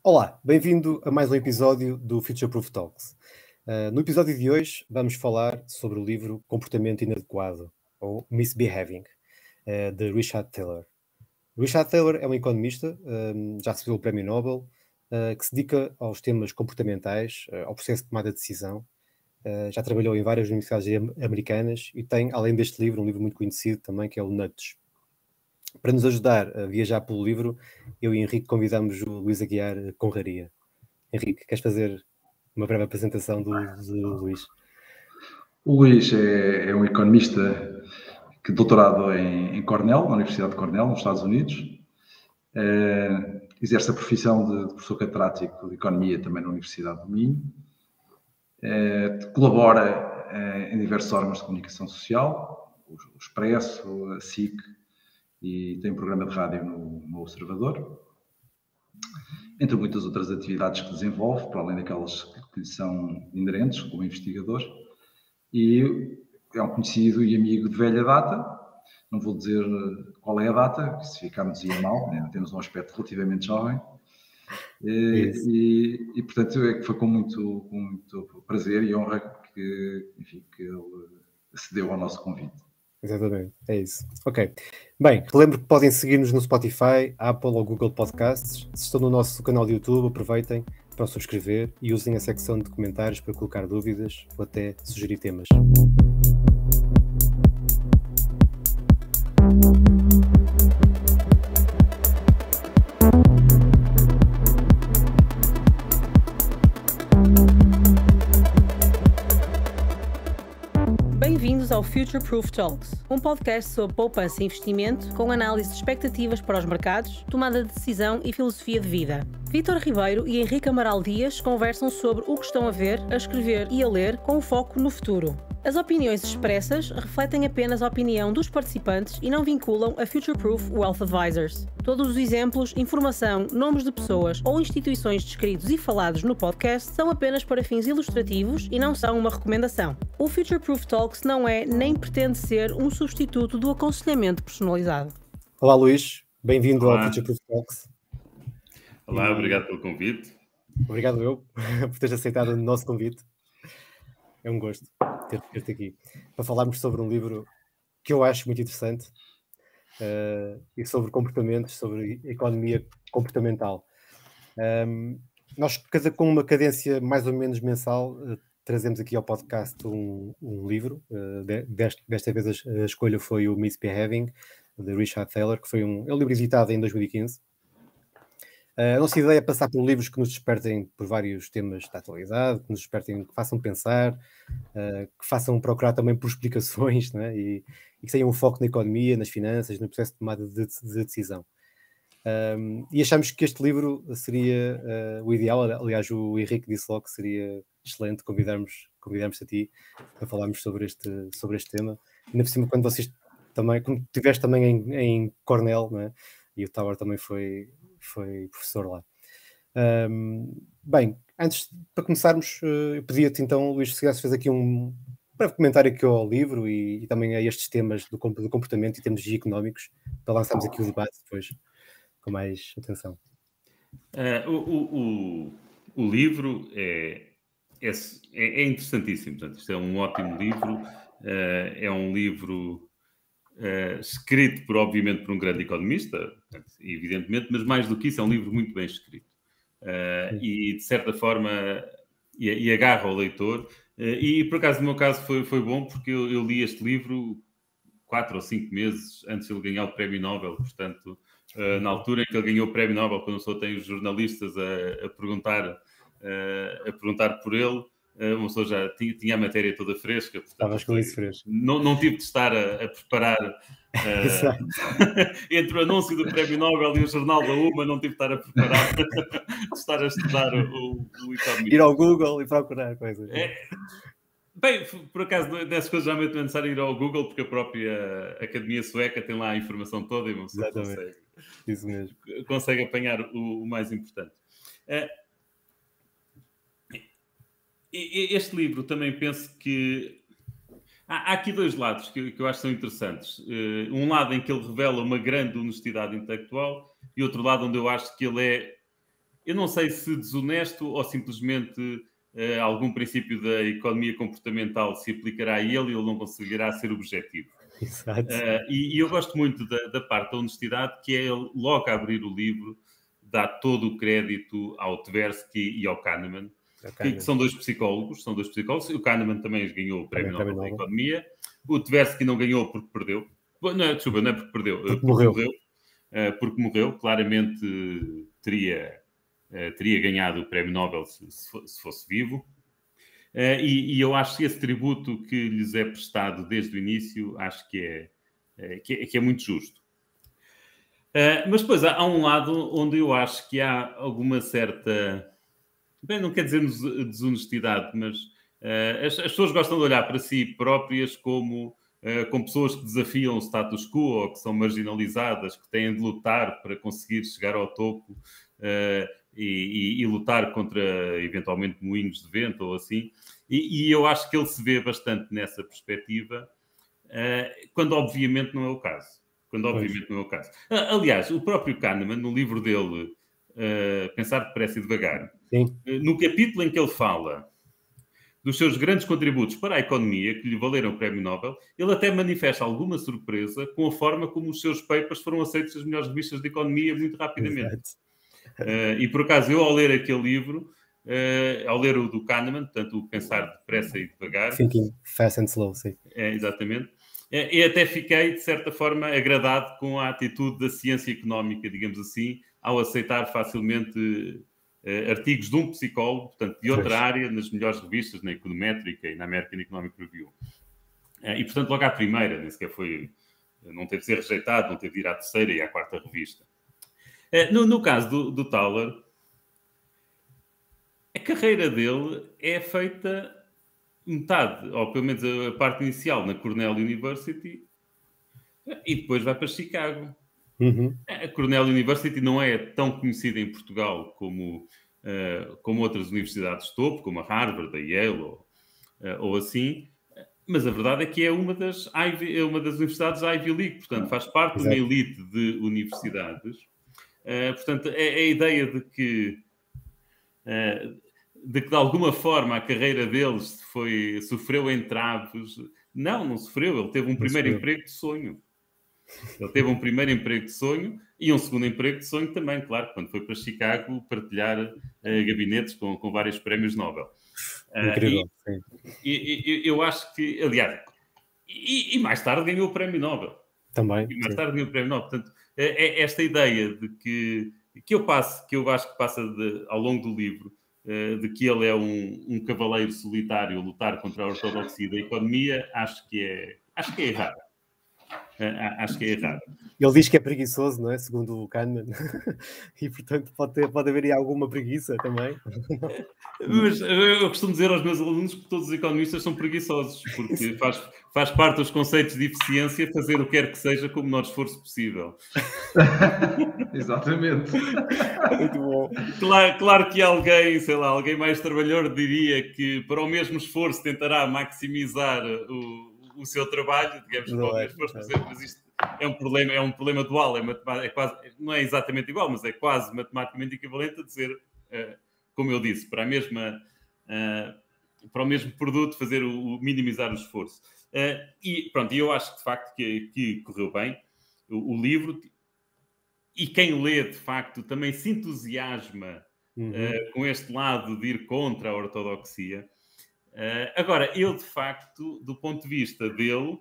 Olá, bem-vindo a mais um episódio do Future Proof Talks. No episódio de hoje vamos falar sobre o livro Comportamento Inadequado, ou Misbehaving, de Richard Thaler. Richard Thaler é um economista, já recebeu o Prémio Nobel, que se dedica aos temas comportamentais, ao processo de tomada de decisão. Já trabalhou em várias universidades americanas e tem, além deste livro, um livro muito conhecido também, que é o Nudge. Para nos ajudar a viajar pelo livro, eu e Henrique convidamos o Luís Aguiar Conraria. Henrique, queres fazer uma breve apresentação do Luís? O Luís é um economista que doutorado em Cornell, na Universidade de Cornell, nos Estados Unidos. Exerce a profissão de professor catedrático de Economia também na Universidade do Minho. Colabora em diversos órgãos de comunicação social, o Expresso, a SIC, e tem um programa de rádio no Observador, entre muitas outras atividades que desenvolve, para além daquelas que lhe são inerentes como investigador. E é um conhecido e amigo de velha data. Não vou dizer qual é a data, que se ficarmos dizia mal, né? Temos um aspecto relativamente jovem. E portanto, foi com muito prazer e honra que ele acedeu ao nosso convite. Exatamente, é isso. Ok. Bem, relembro que podem seguir-nos no Spotify, Apple ou Google Podcasts. Se estão no nosso canal de YouTube, aproveitem para subscrever e usem a secção de comentários para colocar dúvidas ou até sugerir temas. Bem-vindos ao Future Proof Talks, um podcast sobre poupança e investimento com análise de expectativas para os mercados, tomada de decisão e filosofia de vida. Vítor Ribeiro e Henrique Amaral Dias conversam sobre o que estão a ver, a escrever e a ler com foco no futuro. As opiniões expressas refletem apenas a opinião dos participantes e não vinculam a Future Proof Wealth Advisors. Todos os exemplos, informação, nomes de pessoas ou instituições descritos e falados no podcast são apenas para fins ilustrativos e não são uma recomendação. O Future Proof Talks não é nem pretende ser um substituto do aconselhamento personalizado. Olá, Luís. Bem-vindo ao Future Proof Talks. Olá, obrigado pelo convite. Obrigado eu por teres aceitado o nosso convite. É um gosto ter-te aqui para falarmos sobre um livro que eu acho muito interessante e sobre comportamentos, sobre economia comportamental. Nós, com uma cadência mais ou menos mensal, trazemos aqui ao podcast um livro. Desta vez a escolha foi o Misbehaving, de Richard Thaler, que foi um livro editado em 2015. A nossa ideia é passar por livros que nos despertem por vários temas da atualidade, que nos despertem, que façam pensar, que façam procurar também por explicações, né? E que tenham um foco na economia, nas finanças, no processo de tomada de decisão. E achamos que este livro seria o ideal. Aliás, o Henrique disse logo que seria excelente convidarmos a ti para falarmos sobre este tema. E ainda por cima, quando estiveste também em Cornell, né? E o Tower também foi professor lá. Bem, para começarmos, eu pedia-te então, Luís, se quisesse fazer aqui um breve comentário aqui ao livro e também a estes temas do comportamento e termos económicos, para lançarmos aqui o debate depois com mais atenção. O livro é interessantíssimo. Portanto, isto é um ótimo livro. É um livro escrito, obviamente, por um grande economista, evidentemente, mas mais do que isso, é um livro muito bem escrito. E, de certa forma, e agarra o leitor. E, por acaso, no meu caso, foi bom, porque eu li este livro 4 ou 5 meses antes de ele ganhar o Prémio Nobel. Portanto, na altura em que ele ganhou o Prémio Nobel, quando só tem os jornalistas a perguntar por ele, uma pessoa já tinha a matéria toda fresca. Portanto, estavas com isso fresco. Não tive de estar a preparar entre o anúncio do Prémio Nobel e o jornal da UMA, não tive de estar a preparar de estar a estudar o economista. Ir ao Google e procurar coisas. Bem, por acaso, dessas coisas já não é necessário ir ao Google, porque a própria Academia Sueca tem lá a informação toda e uma pessoa consegue apanhar o mais importante. Este livro também penso que há aqui dois lados que eu acho que são interessantes. Um lado em que ele revela uma grande honestidade intelectual e outro lado onde eu acho que ele é eu não sei se desonesto ou simplesmente algum princípio da economia comportamental se aplicará a ele e ele não conseguirá ser objetivo. Exato. E eu gosto muito da parte da honestidade, que é ele, logo a abrir o livro, dá todo o crédito ao Tversky e ao Kahneman, que são dois psicólogos. O Kahneman também ganhou o Prémio Nobel da Economia. O Tversky não ganhou porque perdeu. Não é porque perdeu. Porque morreu. Claramente teria ganhado o Prémio Nobel se fosse vivo. E eu acho que esse tributo que lhes é prestado desde o início, acho que é muito justo. Mas depois há um lado onde eu acho que há alguma certa... Bem, não quer dizer desonestidade, mas as pessoas gostam de olhar para si próprias como pessoas que desafiam o status quo ou que são marginalizadas, que têm de lutar para conseguir chegar ao topo e lutar contra, eventualmente, moinhos de vento ou assim. E eu acho que ele se vê bastante nessa perspectiva, quando obviamente não é o caso. Aliás, o próprio Kahneman, no livro dele, Pensar Depressa e Devagar, no capítulo em que ele fala dos seus grandes contributos para a economia, que lhe valeram o Prémio Nobel, ele até manifesta alguma surpresa com a forma como os seus papers foram aceitos nas melhores revistas de economia muito rapidamente. E por acaso, eu ao ler aquele livro, ao ler o do Kahneman, portanto, o Pensar Depressa e Devagar... Thinking Fast and Slow, sim. Exatamente. E até fiquei, de certa forma, agradado com a atitude da ciência económica, digamos assim, ao aceitar facilmente artigos de um psicólogo, portanto, de outra área, nas melhores revistas, na Econométrica e na American Economic Review. E, portanto, logo à primeira, nem sequer foi... Não teve de ser rejeitado, não teve de ir à terceira e à quarta revista. No caso do Thaler, a carreira dele é feita metade, ou pelo menos a parte inicial, na Cornell University, e depois vai para Chicago. A Cornell University não é tão conhecida em Portugal como outras universidades de topo, como a Harvard, a Yale ou assim, mas a verdade é que é uma das universidades Ivy League, portanto faz parte de uma elite de universidades. Portanto, é a ideia de que de alguma forma a carreira deles sofreu entraves. Não sofreu. Ele teve um primeiro emprego de sonho. E um segundo emprego de sonho também, claro, quando foi para Chicago partilhar gabinetes com vários prémios Nobel. Incrível, e eu acho que, aliás, e mais tarde ganhou o Prémio Nobel. Também. E mais tarde ganhou o Prémio Nobel. Portanto, é esta ideia de que eu acho que passa ao longo do livro, de que ele é um cavaleiro solitário a lutar contra a ortodoxia da economia, acho que é errado. Acho que é errado. Ele diz que é preguiçoso, não é? Segundo o Kahneman. E, portanto, pode haver aí alguma preguiça também. Mas eu costumo dizer aos meus alunos que todos os economistas são preguiçosos, porque faz parte dos conceitos de eficiência fazer o que quer que seja com o menor esforço possível. Exatamente. Muito bom. Claro que alguém mais trabalhador diria que para o mesmo esforço tentará maximizar o seu trabalho, digamos, mas isto é um problema dual, é quase, não é exatamente igual, mas é quase matematicamente equivalente a dizer, como eu disse, para o mesmo produto fazer minimizar o esforço. E pronto, eu acho que de facto que correu bem o livro, e quem lê de facto também se entusiasma com este lado de ir contra a ortodoxia. Agora, eu de facto, do ponto de vista dele,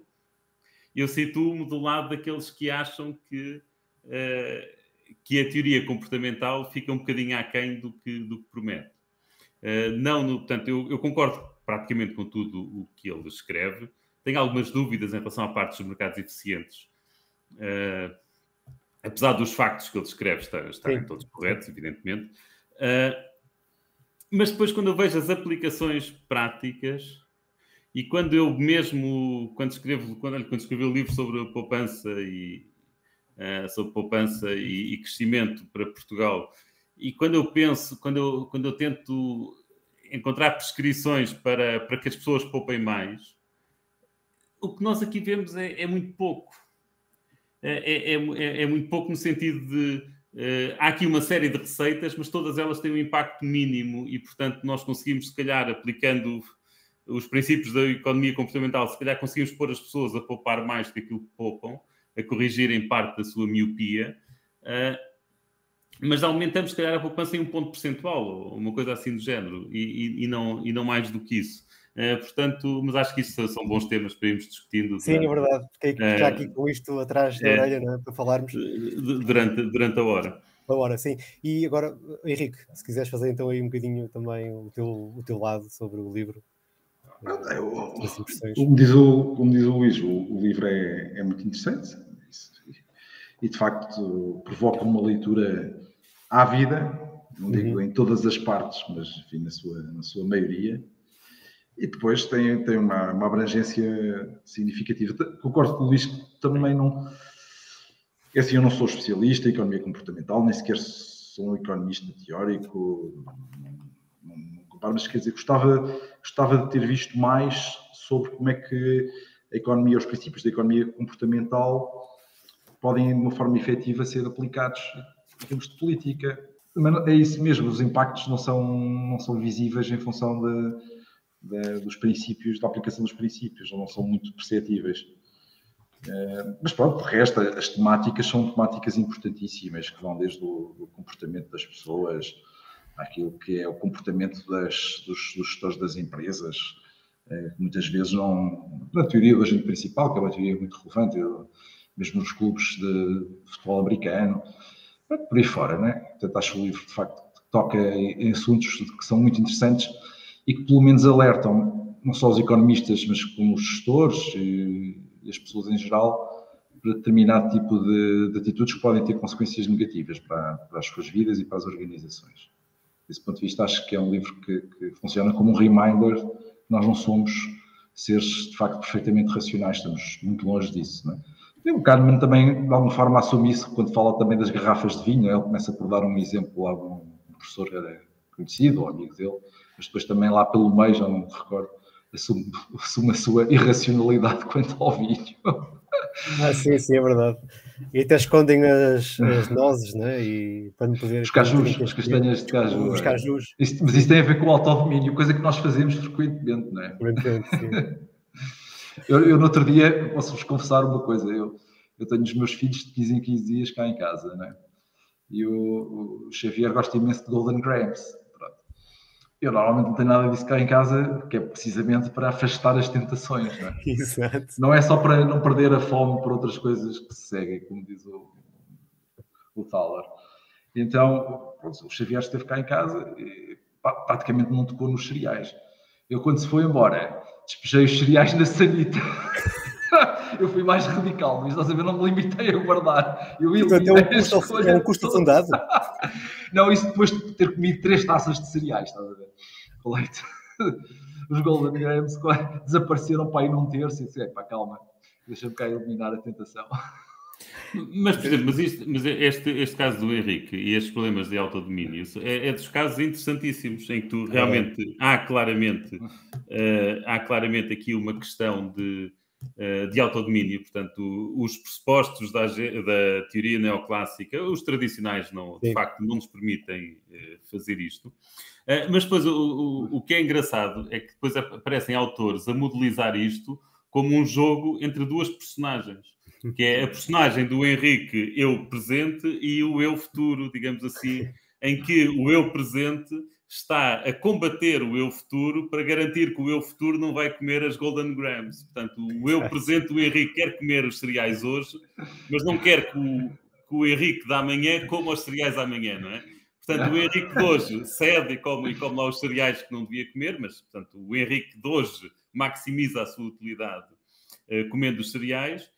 eu situo-me do lado daqueles que acham que a teoria comportamental fica um bocadinho aquém do que promete. Portanto, eu concordo praticamente com tudo o que ele escreve. Tenho algumas dúvidas em relação à parte dos mercados eficientes. Apesar dos factos que ele escreve estarem todos corretos, evidentemente. Mas depois, quando eu vejo as aplicações práticas, e quando eu mesmo, quando escrevi o livro sobre a poupança e crescimento para Portugal, e quando eu penso, quando eu tento encontrar prescrições para que as pessoas poupem mais, o que nós aqui vemos é muito pouco. É muito pouco no sentido há aqui uma série de receitas, mas todas elas têm um impacto mínimo e, portanto, nós conseguimos, se calhar, aplicando os princípios da economia comportamental, se calhar conseguimos pôr as pessoas a poupar mais do que aquilo que poupam, a corrigirem parte da sua miopia, mas aumentamos, se calhar, a poupança em um ponto percentual, ou uma coisa assim do género, e não mais do que isso. Portanto, mas acho que isso são bons temas para irmos discutindo. Sim, é verdade. Fiquei já aqui com isto atrás da orelha, não é? Para falarmos. Durante a hora. A hora, sim. E agora, Henrique, se quiseres fazer então aí um bocadinho também o teu lado sobre o livro. Como diz o Luís, o livro é muito interessante e de facto provoca uma leitura ávida, não digo em todas as partes, mas enfim, na sua maioria, e depois tem uma abrangência significativa. Concordo com o Luís que também não... É assim, eu não sou especialista em economia comportamental, nem sequer sou um economista teórico, não comparo, mas quer dizer, gostava de ter visto mais sobre como é que a economia, os princípios da economia comportamental podem, de uma forma efetiva, ser aplicados em termos de política. Mas é isso mesmo, os impactos não são visíveis em função dos princípios, da aplicação dos princípios, não são muito perceptíveis. Mas pronto, de resto, as temáticas são temáticas importantíssimas, que vão desde o comportamento das pessoas, àquilo que é o comportamento dos gestores das empresas, que muitas vezes não... Na teoria do agente principal, que é uma teoria muito relevante, mesmo nos clubes de futebol americano, por aí fora, não é? Portanto, acho que o livro, de facto, toca em assuntos que são muito interessantes e que, pelo menos, alertam não só os economistas, mas como os gestores e as pessoas em geral, para determinado tipo de atitudes que podem ter consequências negativas para as suas vidas e para as organizações. Desse ponto de vista, acho que é um livro que funciona como um reminder que nós não somos seres, de facto, perfeitamente racionais, estamos muito longe disso, não é? E o Kahneman também, de alguma forma, assume isso quando fala também das garrafas de vinho. Ele começa por dar um exemplo lá de um professor que era conhecido, ou amigo dele, mas depois também lá pelo meio, já não me recordo, assume a sua irracionalidade quanto ao vinho. Sim, é verdade. E até escondem as nozes, né? E para não poder... Os cajus, as castanhas de caju. Os cajus. Mas isso tem a ver com o autodomínio, coisa que nós fazemos frequentemente, não é? Frequentemente, sim. Eu no outro dia, posso-vos confessar uma coisa, eu tenho os meus filhos de 15 em 15 dias cá em casa, né? E o Xavier gosta imenso de Golden Grams. Pronto. Eu normalmente não tenho nada disso cá em casa, que é precisamente para afastar as tentações, não é? Exato. Não é só para não perder a fome por outras coisas que se seguem, como diz o Thaler. Então, pronto, o Xavier esteve cá em casa e praticamente não tocou nos cereais. Eu, quando se foi embora, despejei os cereais na sanita. Eu fui mais radical, mas estás a ver, não me limitei a guardar. Eu é um custo fundado. Não, isso depois de ter comido 3 taças de cereais, estás a ver? Com leite. Os Golden Grams desapareceram para aí num terço e disse, pá, calma, deixa-me cá eliminar a tentação. Mas, por exemplo, mas este caso do Henrique e estes problemas de autodomínio é dos casos interessantíssimos, em que tu realmente há claramente aqui uma questão de autodomínio. Portanto, os pressupostos da teoria neoclássica, os tradicionais, de facto, não nos permitem fazer isto. Mas depois o que é engraçado é que depois aparecem autores a modelizar isto como um jogo entre duas personagens, que é a personagem do Henrique, eu presente, e o eu futuro, digamos assim, em que o eu presente está a combater o eu futuro para garantir que o eu futuro não vai comer as Golden Grams. Portanto, o eu presente, o Henrique, quer comer os cereais hoje, mas não quer que o Henrique da amanhã coma os cereais amanhã, não é? Portanto, o Henrique de hoje cede e come lá os cereais que não devia comer, mas, portanto, o Henrique de hoje maximiza a sua utilidade comendo os cereais,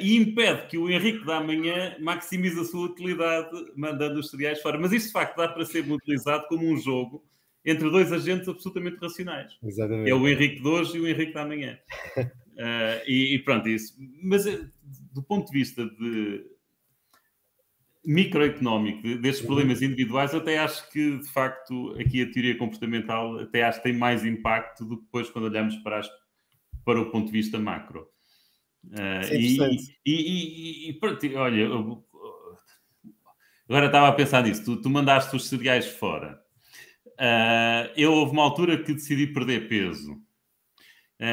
e impede que o Henrique da amanhã maximize a sua utilidade mandando os cereais fora. Mas isto, de facto, dá para ser utilizado como um jogo entre dois agentes absolutamente racionais. Exatamente. É o Henrique de hoje e o Henrique da amanhã. E pronto, isso. Mas do ponto de vista microeconómico, destes problemas individuais, até acho que, de facto, aqui a teoria comportamental até acho que tem mais impacto do que depois quando olhamos para o ponto de vista macro. Pronto, olha, Agora estava a pensar nisso. Tu mandaste os cereais fora. Eu houve uma altura que decidi perder peso.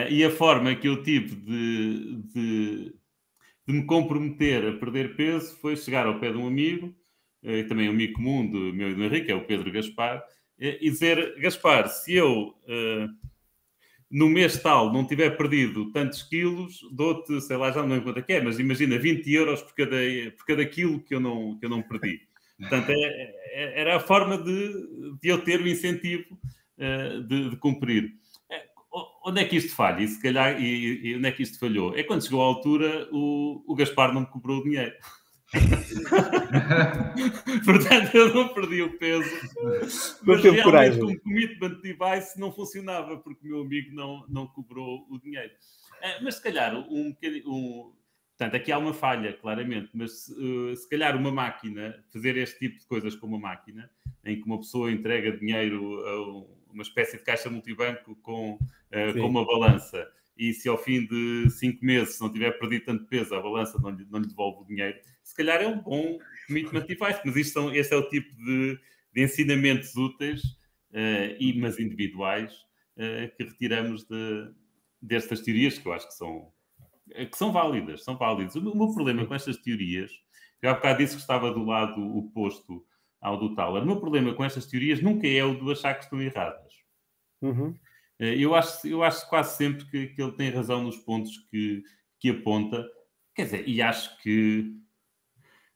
E a forma que eu tive de me comprometer a perder peso foi chegar ao pé de um amigo, também um amigo comum do meu e do Henrique, é o Pedro Gaspar, e dizer: Gaspar, se eu no mês tal não tiver perdido tantos quilos, dou-te, sei lá, já não lembro quanto é que é, mas imagina 20 euros por cada quilo que eu não perdi. Portanto, era a forma de eu ter o incentivo de cumprir. Onde é que isto falha? E se calhar, e onde é que isto falhou? É quando chegou à altura, o Gaspar não me cobrou o dinheiro. Portanto, eu não perdi o peso, mas realmente como commitment device não funcionava, porque o meu amigo não cobrou o dinheiro. Mas se calhar, portanto, aqui há uma falha, claramente, mas se calhar uma máquina, fazer este tipo de coisas com uma máquina, em que uma pessoa entrega dinheiro a uma espécie de caixa multibanco com uma balança, e se ao fim de 5 meses não tiver perdido tanto peso, a balança não lhe devolve o dinheiro, se calhar é um bom commitment device, mas este é o tipo de ensinamentos úteis, mas individuais, que retiramos destas teorias, que eu acho que são válidas. São válidas. O meu problema com estas teorias, eu há bocado disse que estava do lado oposto ao do Thaler. O meu problema com estas teorias nunca é o de achar que estão erradas. Uhum. Eu acho quase sempre que ele tem razão nos pontos que aponta. Quer dizer, e acho que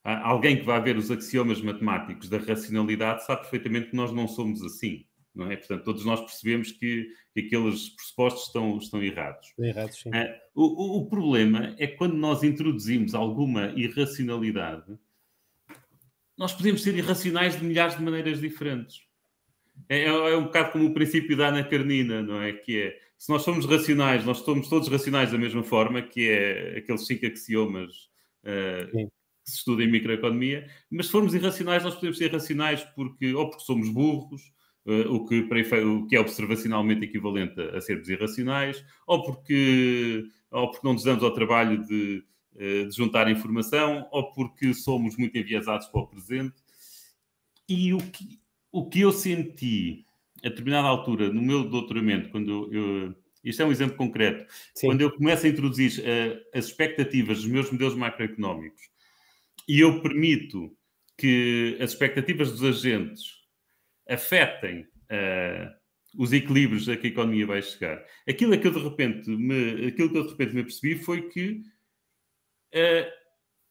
alguém que vai ver os axiomas matemáticos da racionalidade sabe perfeitamente que nós não somos assim, não é? Portanto, todos nós percebemos que aqueles pressupostos estão errados. Errados, sim. O problema é que quando nós introduzimos alguma irracionalidade, nós podemos ser irracionais de milhares de maneiras diferentes. É um bocado como o princípio da Ana Karenina, não é? Que é, se nós somos racionais, nós somos todos racionais da mesma forma, que é aqueles 5 axiomas que se estuda em microeconomia, mas se formos irracionais, nós podemos ser racionais porque somos burros, o que é observacionalmente equivalente a sermos irracionais, ou porque não nos damos ao trabalho de juntar informação, ou porque somos muito enviesados para o presente. E o que eu senti a determinada altura no meu doutoramento, isto é um exemplo concreto, quando eu começo a introduzir as expectativas dos meus modelos macroeconómicos e eu permito que as expectativas dos agentes afetem os equilíbrios a que a economia vai chegar. Aquilo que eu de repente me apercebi foi que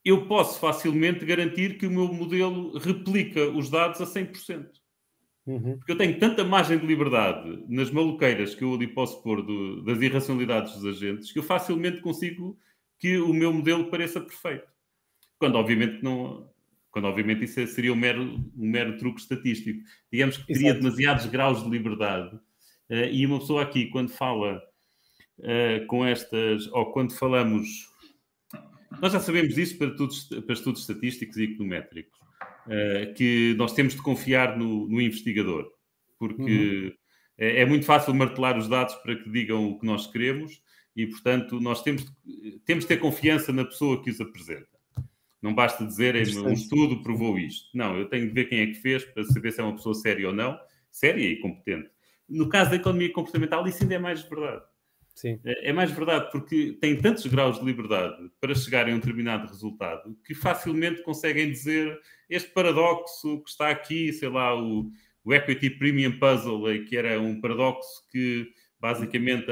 eu posso facilmente garantir que o meu modelo replica os dados a 100%. Uhum. Porque eu tenho tanta margem de liberdade nas maluqueiras que eu ali posso pôr das irracionalidades dos agentes que eu facilmente consigo que o meu modelo pareça perfeito. Quando obviamente isso seria um mero truque estatístico. Digamos que teria demasiados graus de liberdade. E uma pessoa aqui, quando fala com estas, ou quando falamos... Nós já sabemos disso para estudos estatísticos e econométricos, que nós temos de confiar no investigador, porque é muito fácil martelar os dados para que digam o que nós queremos e, portanto, nós temos de ter confiança na pessoa que os apresenta. Não basta dizer, um estudo provou isto. Não, eu tenho de ver quem é que fez para saber se é uma pessoa séria ou não, séria e competente. No caso da economia comportamental, isso ainda é mais verdade. Sim. É mais verdade porque tem tantos graus de liberdade para chegarem a um determinado resultado que facilmente conseguem dizer este paradoxo que está aqui, sei lá, o Equity Premium Puzzle, que era um paradoxo que basicamente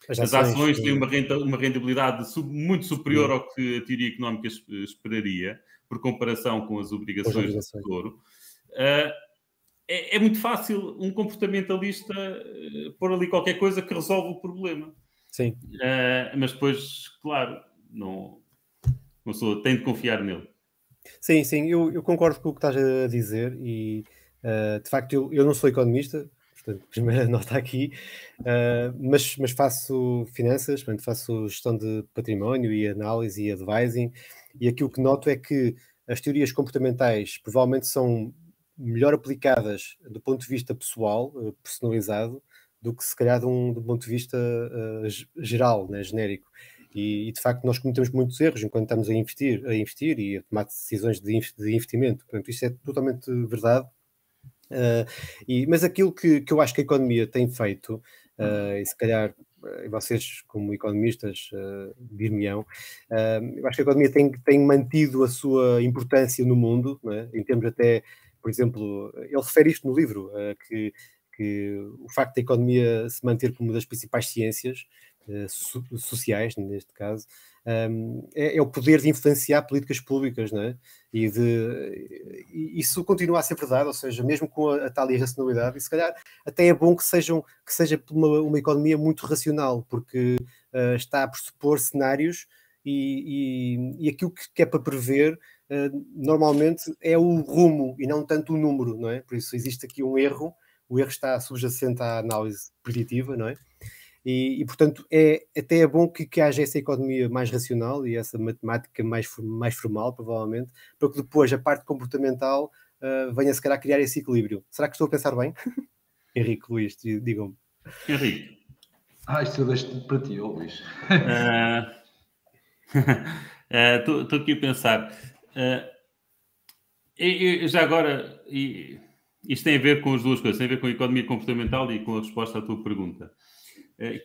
as ações têm uma rentabilidade muito superior ao que a teoria económica esperaria, por comparação com as obrigações do Tesouro. É muito fácil um comportamentalista pôr ali qualquer coisa que resolve o problema. Sim. Mas depois, claro, não tem de confiar nele. Sim, eu concordo com o que estás a dizer e, de facto, eu não sou economista, portanto, primeira nota aqui, mas faço finanças, portanto, faço gestão de património e análise e advising, e aquilo que noto é que as teorias comportamentais provavelmente são melhor aplicadas do ponto de vista pessoal, personalizado, do que se calhar do ponto de vista geral, né, genérico. E de facto nós cometemos muitos erros enquanto estamos a investir e a tomar decisões de investimento. Portanto, isso é totalmente verdade. Mas aquilo que eu acho que a economia tem feito, e se calhar vocês como economistas dir-me-ão, eu acho que a economia tem mantido a sua importância no mundo, não é? Em termos até, por exemplo, ele refere isto no livro, que o facto da economia se manter como uma das principais ciências sociais, neste caso, é o poder de influenciar políticas públicas, não é? E isso continua a ser verdade, ou seja, mesmo com a tal irracionalidade, e se calhar até é bom que seja uma economia muito racional, porque está a pressupor cenários e aquilo que é para prever, normalmente é o rumo e não tanto o número, não é? Por isso existe aqui um erro, o erro está subjacente à análise preditiva, não é? E portanto, até é bom que haja essa economia mais racional e essa matemática mais formal, provavelmente, para que depois a parte comportamental venha, se calhar, a criar esse equilíbrio. Será que estou a pensar bem? Henrique, Luís, digam-me. Henrique. Isto eu deixo para ti, Luís. Estou aqui a pensar. Já agora, isto tem a ver com as duas coisas, tem a ver com a economia comportamental e com a resposta à tua pergunta.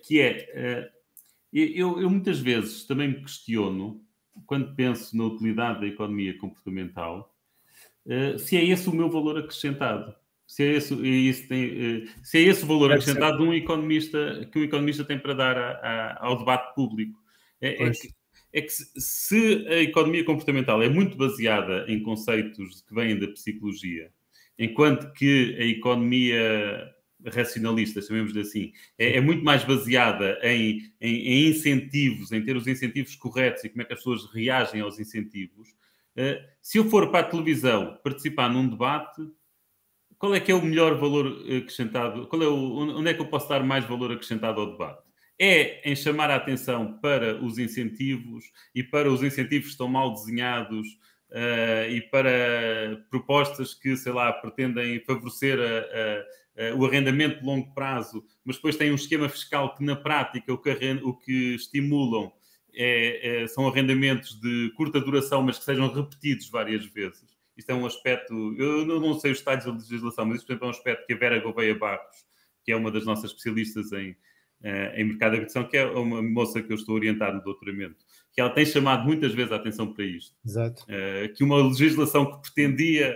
Que é, eu muitas vezes também me questiono, quando penso na utilidade da economia comportamental, se é esse o meu valor acrescentado. Se é esse o valor acrescentado que um economista tem para dar ao debate público. É que se a economia comportamental é muito baseada em conceitos que vêm da psicologia, enquanto que a economia racionalista, chamemos-lhe assim, é muito mais baseada em incentivos, em ter os incentivos corretos e como é que as pessoas reagem aos incentivos. Se eu for para a televisão participar num debate, qual é que é o melhor valor acrescentado? Onde é que eu posso dar mais valor acrescentado ao debate? É em chamar a atenção para os incentivos e para os incentivos que estão mal desenhados e para propostas que, sei lá, pretendem favorecer o arrendamento de longo prazo, mas depois têm um esquema fiscal que, na prática, o que estimulam são arrendamentos de curta duração, mas que sejam repetidos várias vezes. Isto é um aspecto... Eu não sei os detalhes da legislação, mas isto é um aspecto que a Vera Gouveia Barros, que é uma das nossas especialistas em mercado de habitação, que é uma moça que eu estou orientado no doutoramento, que ela tem chamado muitas vezes a atenção para isto. Exato. Que uma legislação que pretendia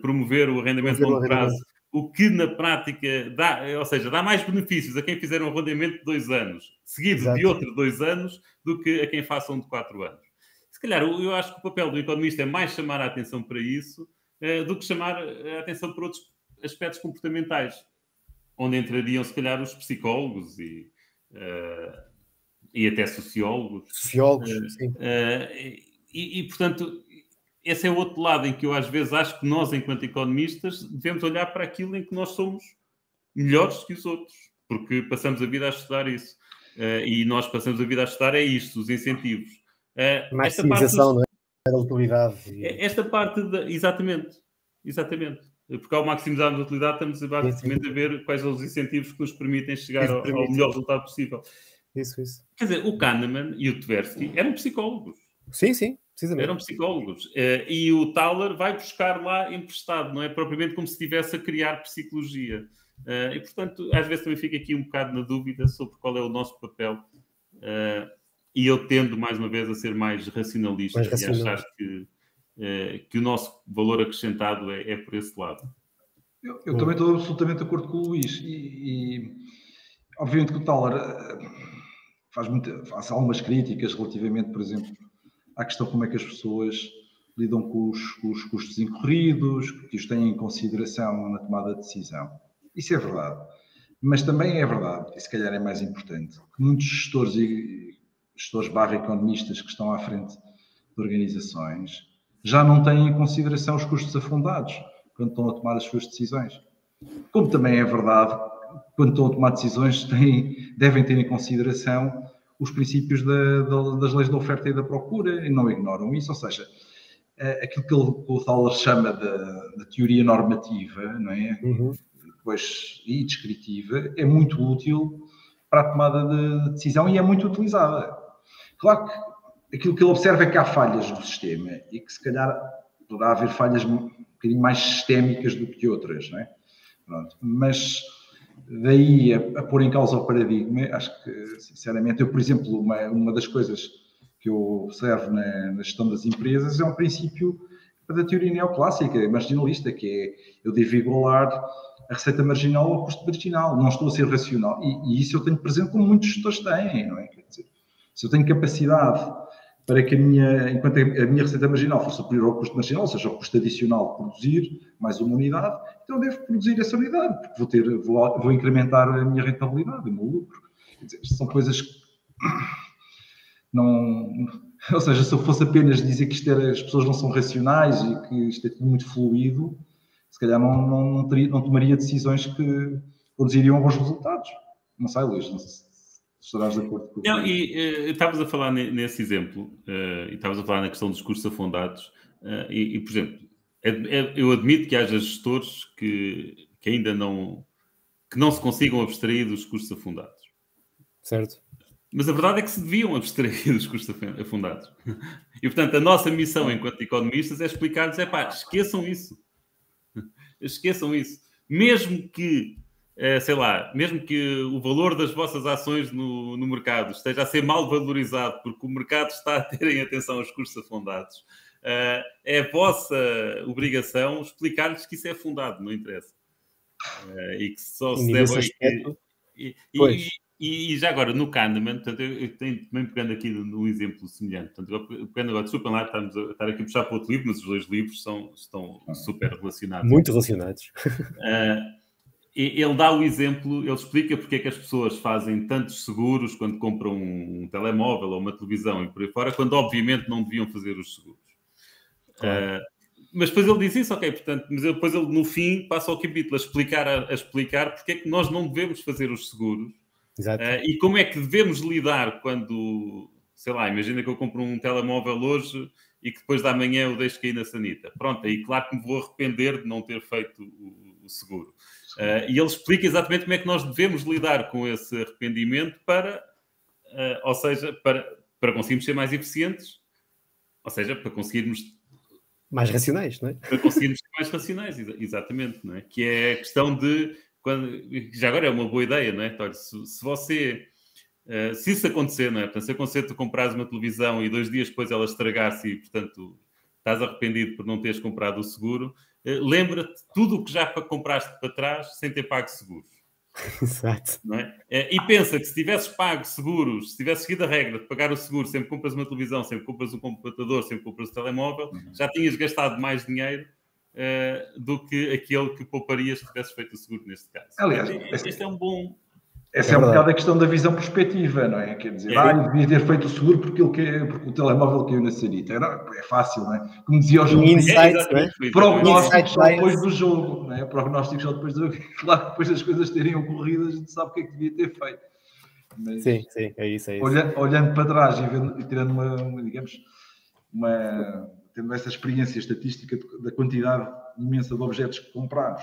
promover o arrendamento de longo prazo, o que na prática dá mais benefícios a quem fizer um arrendamento de 2 anos, seguido de outro de 2 anos, do que a quem faça um de 4 anos. Se calhar, eu acho que o papel do economista é mais chamar a atenção para isso do que chamar a atenção para outros aspectos comportamentais, onde entrariam, se calhar, os psicólogos e até sociólogos. Sim. E, portanto, esse é o outro lado em que eu, às vezes, acho que nós, enquanto economistas, devemos olhar para aquilo em que nós somos melhores que os outros, porque passamos a vida a estudar isso. E nós passamos a vida a estudar isto, os incentivos. Maximização, não é? Da utilidade. Esta parte, exatamente. Porque ao maximizarmos a utilidade, estamos basicamente a ver quais são os incentivos que nos permitem chegar ao melhor resultado possível. Isso. Quer dizer, o Kahneman e o Tversky eram psicólogos. Sim, precisamente. Eram psicólogos. E o Thaler vai buscar lá emprestado, não é propriamente como se estivesse a criar psicologia. E, portanto, às vezes também fico aqui um bocado na dúvida sobre qual é o nosso papel. E eu tendo, mais uma vez, a ser mais racionalista e achar que o nosso valor acrescentado é por esse lado. Eu também estou absolutamente de acordo com o Luís. E obviamente que o Thaler faz algumas críticas relativamente, por exemplo, à questão como é que as pessoas lidam com os custos incorridos, que os têm em consideração na tomada de decisão. Isso é verdade. Mas também é verdade, e se calhar é mais importante, que muitos gestores /economistas que estão à frente de organizações já não têm em consideração os custos afundados quando estão a tomar as suas decisões. Como também é verdade, quando estão a tomar decisões, devem ter em consideração os princípios das leis da oferta e da procura e não ignoram isso. Ou seja, aquilo que o Thaler chama de teoria normativa, não é? Depois, e descritiva, é muito útil para a tomada de decisão e é muito utilizada. Claro que aquilo que ele observa é que há falhas no sistema e que se calhar poderá haver falhas um bocadinho mais sistémicas do que outras, não é? Pronto. Mas daí a pôr em causa o paradigma, acho que, sinceramente, eu, por exemplo, uma das coisas que eu observo na gestão das empresas é um princípio da teoria neoclássica, marginalista, que é eu devo igualar a receita marginal ao custo marginal, não estou a ser racional. E isso eu tenho presente como muitos gestores têm, não é? Quer dizer, se eu tenho capacidade para que enquanto a minha receita marginal for superior ao custo marginal, ou seja, ao custo adicional de produzir mais uma unidade, então eu devo produzir essa unidade, porque vou incrementar a minha rentabilidade, o meu lucro. Quer dizer, são coisas que não... Ou seja, se eu fosse apenas dizer que as pessoas não são racionais e que isto é tudo muito fluido, se calhar não tomaria decisões que conduziriam a bons resultados. Não sei, Luís, não sei se estarás de acordo com isso. Não, e estavas a falar nesse exemplo, e estavas a falar na questão dos custos afundados, e por exemplo, eu admito que haja gestores que ainda não se consigam abstrair dos custos afundados. Certo. Mas a verdade é que se deviam abstrair dos custos afundados. E, portanto, a nossa missão enquanto economistas é explicar-lhes, esqueçam isso. Esqueçam isso. Mesmo que, mesmo que o valor das vossas ações no mercado esteja a ser mal valorizado porque o mercado está a ter em atenção aos custos afundados, é a vossa obrigação explicar-lhes que isso é fundado, não interessa. E que só se deve... E já agora, no Kahneman, portanto, eu tenho também pegando aqui no exemplo semelhante. Portanto, pegando agora, desculpem lá, estamos a estar aqui a puxar para outro livro, mas os dois livros estão super relacionados. Muito relacionados. Ele dá o exemplo, ele explica porque é que as pessoas fazem tantos seguros quando compram um telemóvel ou uma televisão e por aí fora, quando obviamente não deviam fazer os seguros. Claro. Mas depois ele diz isso, ok, portanto, mas depois ele no fim passa ao capítulo a explicar porque é que nós não devemos fazer os seguros. Exato. E como é que devemos lidar quando, sei lá, imagina que eu compro um telemóvel hoje e que depois da manhã eu deixo cair na sanita. Pronto, aí claro que me vou arrepender de não ter feito o seguro. E ele explica exatamente como é que nós devemos lidar com esse arrependimento ou seja, para conseguirmos ser mais eficientes, ou seja, para conseguirmos... Mais racionais, não é? Para conseguirmos ser mais racionais, exatamente, não é? Que é a questão de... já agora é uma boa ideia, não é? Então, se isso acontecer, não é? Portanto, se acontecer tu comprares uma televisão e 2 dias depois ela estragar-se e, portanto, estás arrependido por não teres comprado o seguro, lembra-te tudo o que já compraste para trás sem ter pago seguros. Exato. Não é? E pensa que se tivesses pago seguros, se tivesses seguido a regra de pagar o seguro, sempre compras uma televisão, sempre compras um computador, sempre compras um telemóvel, já tinhas gastado mais dinheiro do que aquele que pouparias se tivesse feito o seguro neste caso. Aliás, este é um bom... Essa é um bocado a questão da visão perspectiva, não é? Quer dizer, eu devia ter feito o seguro porque o telemóvel caiu na sanita. É fácil, não é? Como dizia o João, prognósticos só depois do jogo, não é? Prognósticos só depois do jogo. Claro que depois das coisas terem ocorrido, a gente sabe o que é que devia ter feito. Mas, sim, é isso. Olhando para trás e tirando tendo essa experiência estatística da quantidade imensa de objetos que compramos,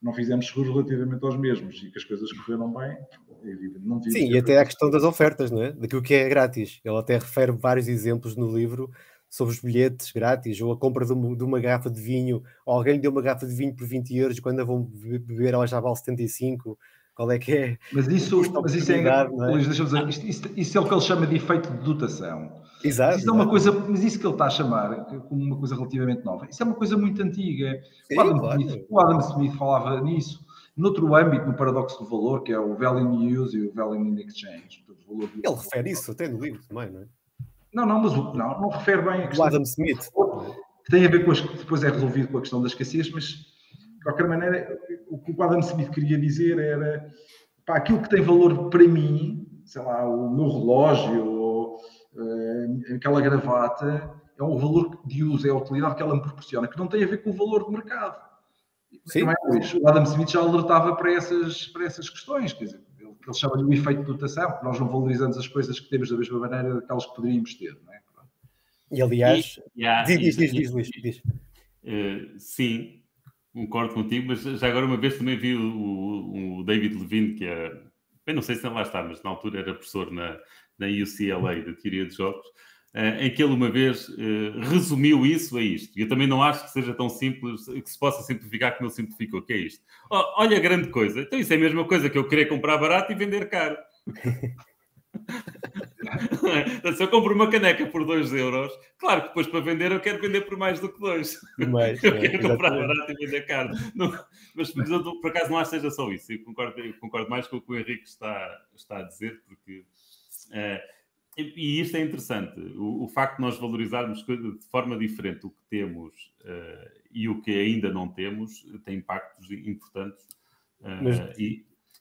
não fizemos seguros relativamente aos mesmos e que as coisas correram bem, é evidente. Não sim, e até a questão das ofertas, não é? Daquilo que é grátis. Ele até refere vários exemplos no livro sobre os bilhetes grátis ou a compra de uma garrafa de vinho, ou alguém lhe deu uma garrafa de vinho por 20 euros e quando a vão beber ela já vale 75. Qual é que é? Mas isso é, deixa-me dizer, isso é o que ele chama de efeito de dotação. Exato. Isso é uma coisa, mas isso que ele está a chamar como uma coisa relativamente nova, isso é uma coisa muito antiga. Sim, o Adam Smith falava nisso. Noutro âmbito, no paradoxo do valor, que é o value in use e o value in exchange. Ele refere isso até no livro também, não é? Não refere bem a questão. O Adam Smith. Que tem a ver com que depois é resolvido com a questão da escassez, mas de qualquer maneira, o que o Adam Smith queria dizer era aquilo que tem valor para mim, sei lá, o meu relógio ou aquela gravata, é um valor de uso, é a utilidade que ela me proporciona, que não tem a ver com o valor do mercado. Sim. O Adam Smith já alertava para essas questões, quer dizer, ele chama-lhe o efeito de dotação, porque nós não valorizamos as coisas que temos da mesma maneira daquelas que poderíamos ter, não é? E aliás, diz. Sim, concordo contigo, mas já agora uma vez também vi o David Levine, que é bem, não sei se lá está, mas na altura era professor na UCLA de teoria de jogos, em que ele uma vez resumiu isso a isto. E eu também não acho que seja tão simples, que se possa simplificar como ele simplificou, que é isto. Olha, grande coisa. Então isso é a mesma coisa que eu querer comprar barato e vender caro. Se eu compro uma caneca por 2 euros, claro que depois para vender eu quero vender por mais do que 2. Eu quero comprar barato e vender caro. Não, mas por acaso não acho que seja só isso. Eu concordo mais com o que o Henrique está a dizer, porque... e isto é interessante, o facto de nós valorizarmos de forma diferente o que temos e o que ainda não temos tem impactos importantes.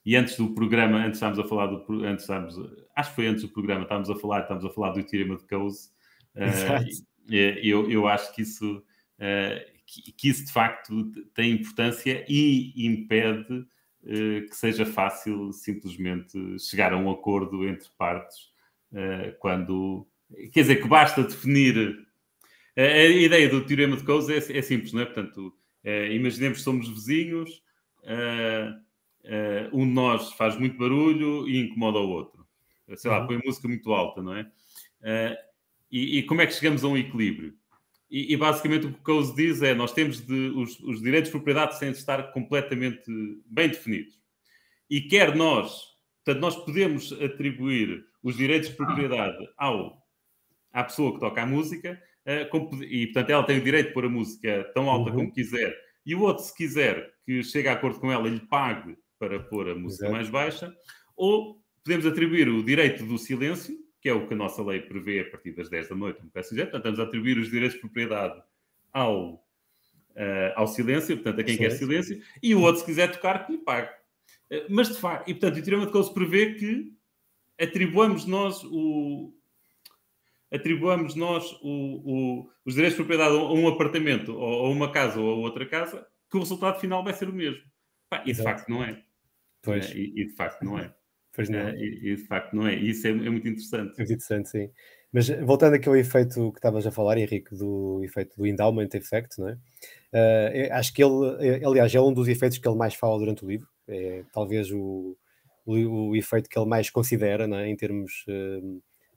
E antes do programa, acho que foi antes do programa, estávamos a falar do teorema de Coase. Eu acho que isso de facto tem importância e impede que seja fácil simplesmente chegar a um acordo entre partes. Quando, quer dizer, que basta definir a ideia do teorema de Coase é simples, não é? Portanto, imaginemos que somos vizinhos, um de nós faz muito barulho e incomoda o outro, sei lá, põe música muito alta, não é? E como é que chegamos a um equilíbrio? E basicamente o que o Coase diz é: nós temos os direitos de propriedade têm de estar completamente bem definidos, e portanto, nós podemos atribuir os direitos de propriedade à pessoa que toca a música, e, portanto, ela tem o direito de pôr a música tão alta como quiser, e o outro, se quiser, que chegue a acordo com ela, lhe pague para pôr a música mais baixa, ou podemos atribuir o direito do silêncio, que é o que a nossa lei prevê a partir das 10 da noite, portanto, estamos a atribuir os direitos de propriedade ao silêncio, portanto, a quem quer silêncio, e o outro, se quiser tocar, que lhe pague. Mas, de facto, e portanto, o teorema de Coase prevê que atribuamos nós os direitos de propriedade a um apartamento, ou a uma casa, ou a outra casa, que o resultado final vai ser o mesmo. E de facto não é. Pois. E de facto não é. Pois não. E de facto não é. E isso é muito interessante. É muito interessante, sim. Mas voltando aqui ao efeito que estavas a falar, Henrique, do efeito do endowment effect, não é? Acho que ele, aliás, é um dos efeitos que ele mais fala durante o livro. É talvez o efeito que ele mais considera, não é? Em termos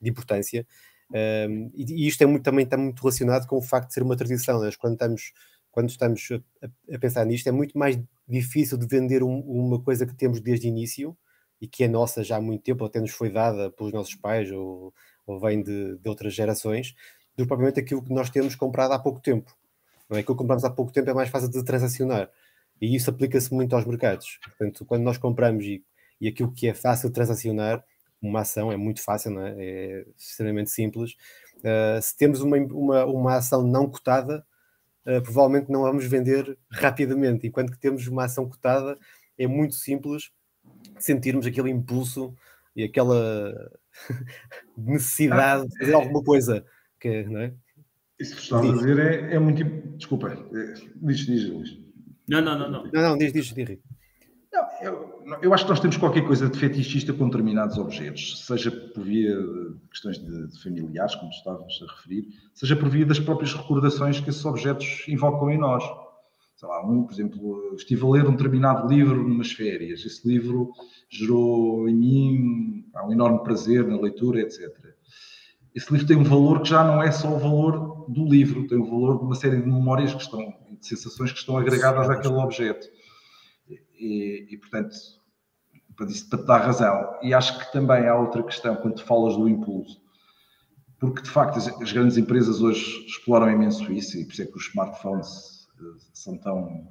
de importância. E isto também está muito relacionado com o facto de ser uma tradição. Né? Quando estamos a pensar nisto, é muito mais difícil de vender uma coisa que temos desde o início e que é nossa já há muito tempo, ou até nos foi dada pelos nossos pais, ou vem de outras gerações, do que propriamente aquilo que nós temos comprado há pouco tempo. Não é? Aquilo que compramos há pouco tempo é mais fácil de transacionar. E isso aplica-se muito aos mercados. Portanto, quando nós compramos e aquilo que é fácil de transacionar, uma ação é muito fácil, não é? É extremamente simples. Se temos uma ação não cotada, provavelmente não vamos vender rapidamente, enquanto que temos uma ação cotada, é muito simples sentirmos aquele impulso e aquela necessidade de fazer alguma coisa, não é? Isso que estás a dizer é muito... Desculpa, diz, Luís. Não, diz, Henrique. Eu acho que nós temos qualquer coisa de fetichista com determinados objetos, seja por via de questões de familiares, como estavas a referir, seja por via das próprias recordações que esses objetos invocam em nós. Sei lá, por exemplo, estive a ler um determinado livro numas férias. Esse livro gerou em mim um enorme prazer na leitura, etc. Esse livro tem um valor que já não é só o valor do livro, tem o valor de uma série de memórias de sensações que estão agregadas àquele objeto. E portanto, para te dar razão. E acho que também há outra questão quando tu falas do impulso. Porque, de facto, as grandes empresas hoje exploram imenso isso, e por isso é que os smartphones são tão,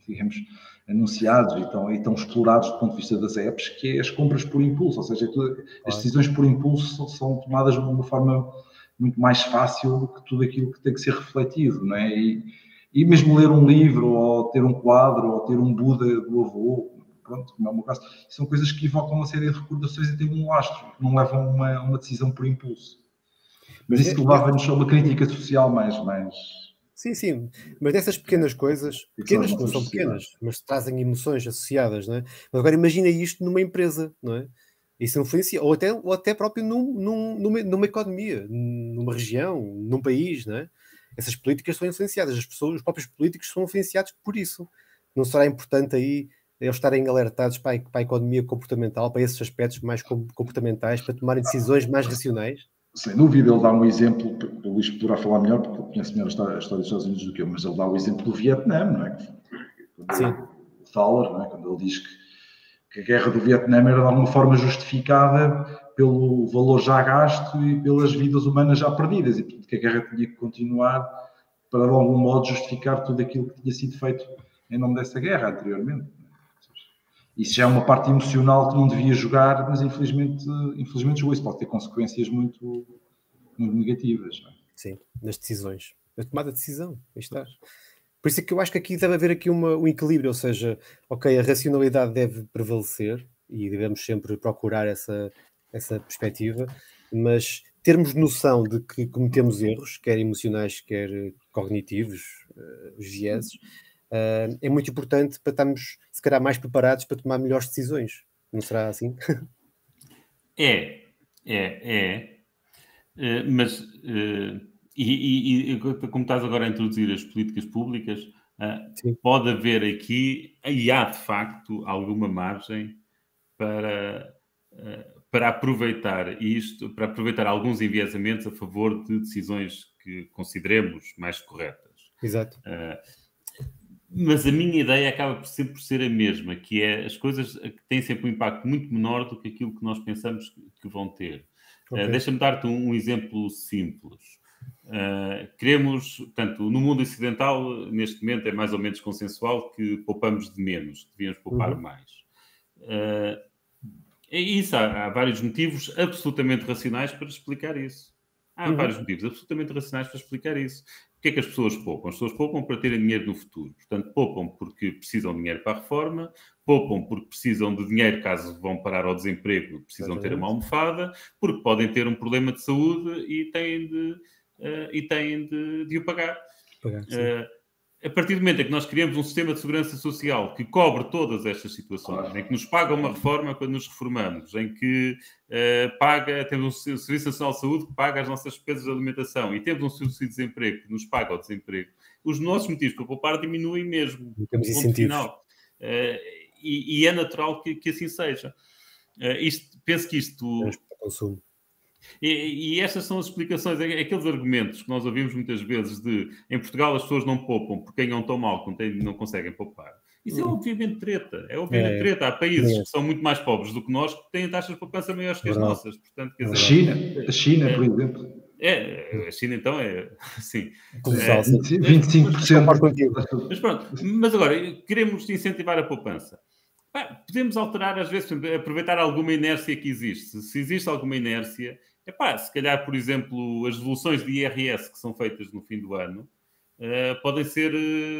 digamos, anunciados e tão explorados do ponto de vista das apps, que é as compras por impulso. Ou seja, as decisões por impulso são tomadas de uma forma muito mais fácil do que tudo aquilo que tem que ser refletido, não é? E mesmo ler um livro, ou ter um quadro, ou ter um Buda do avô, pronto, como é o meu caso, são coisas que evocam uma série de recordações e têm um lastro, que não levam a uma decisão por impulso. Mas isso levava-nos a uma crítica social mais... Sim, mas dessas pequenas coisas, pequenas que não são pequenas, mas trazem emoções associadas, não é? Mas agora imagina isto numa empresa, não é? Isso influencia, ou até próprio numa economia, numa região, num país, não é? Essas políticas são influenciadas, os próprios políticos são influenciados por isso. Não será importante aí eles estarem alertados para a economia comportamental, para esses aspectos mais comportamentais, para tomarem decisões mais racionais? Sem dúvida, ele dá um exemplo, o Luís poderá falar melhor, porque ele conhece melhor a história dos Estados Unidos do que eu, mas ele dá o exemplo do Vietnã, não é? Sim. O Thaler, não é? Quando ele diz que a guerra do Vietnã era de alguma forma justificada pelo valor já gasto e pelas vidas humanas já perdidas, e portanto que a guerra tinha que continuar para de algum modo justificar tudo aquilo que tinha sido feito em nome dessa guerra anteriormente. Isso já é uma parte emocional que não devia jogar, mas infelizmente jogou. Isso pode ter consequências muito, muito negativas. Não é? Sim, nas decisões. Na tomada de decisão, aí está. Por isso é que eu acho que aqui deve haver aqui um equilíbrio, ou seja, ok, a racionalidade deve prevalecer e devemos sempre procurar essa perspectiva, mas termos noção de que cometemos erros, quer emocionais, quer cognitivos, os vieses, é muito importante para estarmos, se calhar, mais preparados para tomar melhores decisões. Não será assim? Mas, como estás agora a introduzir as políticas públicas, pode haver aqui, e há de facto, alguma margem para aproveitar isto, para aproveitar alguns enviesamentos a favor de decisões que consideremos mais corretas. Exato. Mas a minha ideia acaba sempre por ser a mesma, que é as coisas que têm sempre um impacto muito menor do que aquilo que nós pensamos que vão ter. Okay. Deixa-me dar-te um exemplo simples. Queremos, portanto, no mundo ocidental, neste momento é mais ou menos consensual que poupamos de menos, que devíamos poupar mais. Isso, há vários motivos absolutamente racionais para explicar isso. Há vários motivos absolutamente racionais para explicar isso. Porquê é que as pessoas poupam? As pessoas poupam para terem dinheiro no futuro. Portanto, poupam porque precisam de dinheiro para a reforma, poupam porque precisam de dinheiro caso vão parar ao desemprego, precisam ter uma almofada, porque podem ter um problema de saúde e têm de o pagar. A partir do momento em que nós criamos um sistema de segurança social que cobre todas estas situações, em que nos paga uma reforma quando nos reformamos, em que temos um Serviço Nacional de Saúde que paga as nossas despesas de alimentação e temos um subsídio de desemprego que nos paga o desemprego, os nossos motivos para poupar diminuem mesmo. Temos incentivos. E é natural que assim seja. Penso que isto... consumo. E estas são as explicações, aqueles argumentos que nós ouvimos muitas vezes de em Portugal as pessoas não poupam porque ganham tão mal que não conseguem poupar. Isso é obviamente treta. Há países que são muito mais pobres do que nós que têm taxas de poupança maiores que as nossas. Portanto, quer dizer, a China, por exemplo. A China então sim. 25%. Mas pronto, mas agora, queremos incentivar a poupança. Podemos alterar, às vezes, aproveitar alguma inércia que existe. Se existe alguma inércia, se calhar, por exemplo, as devoluções de IRS que são feitas no fim do ano podem ser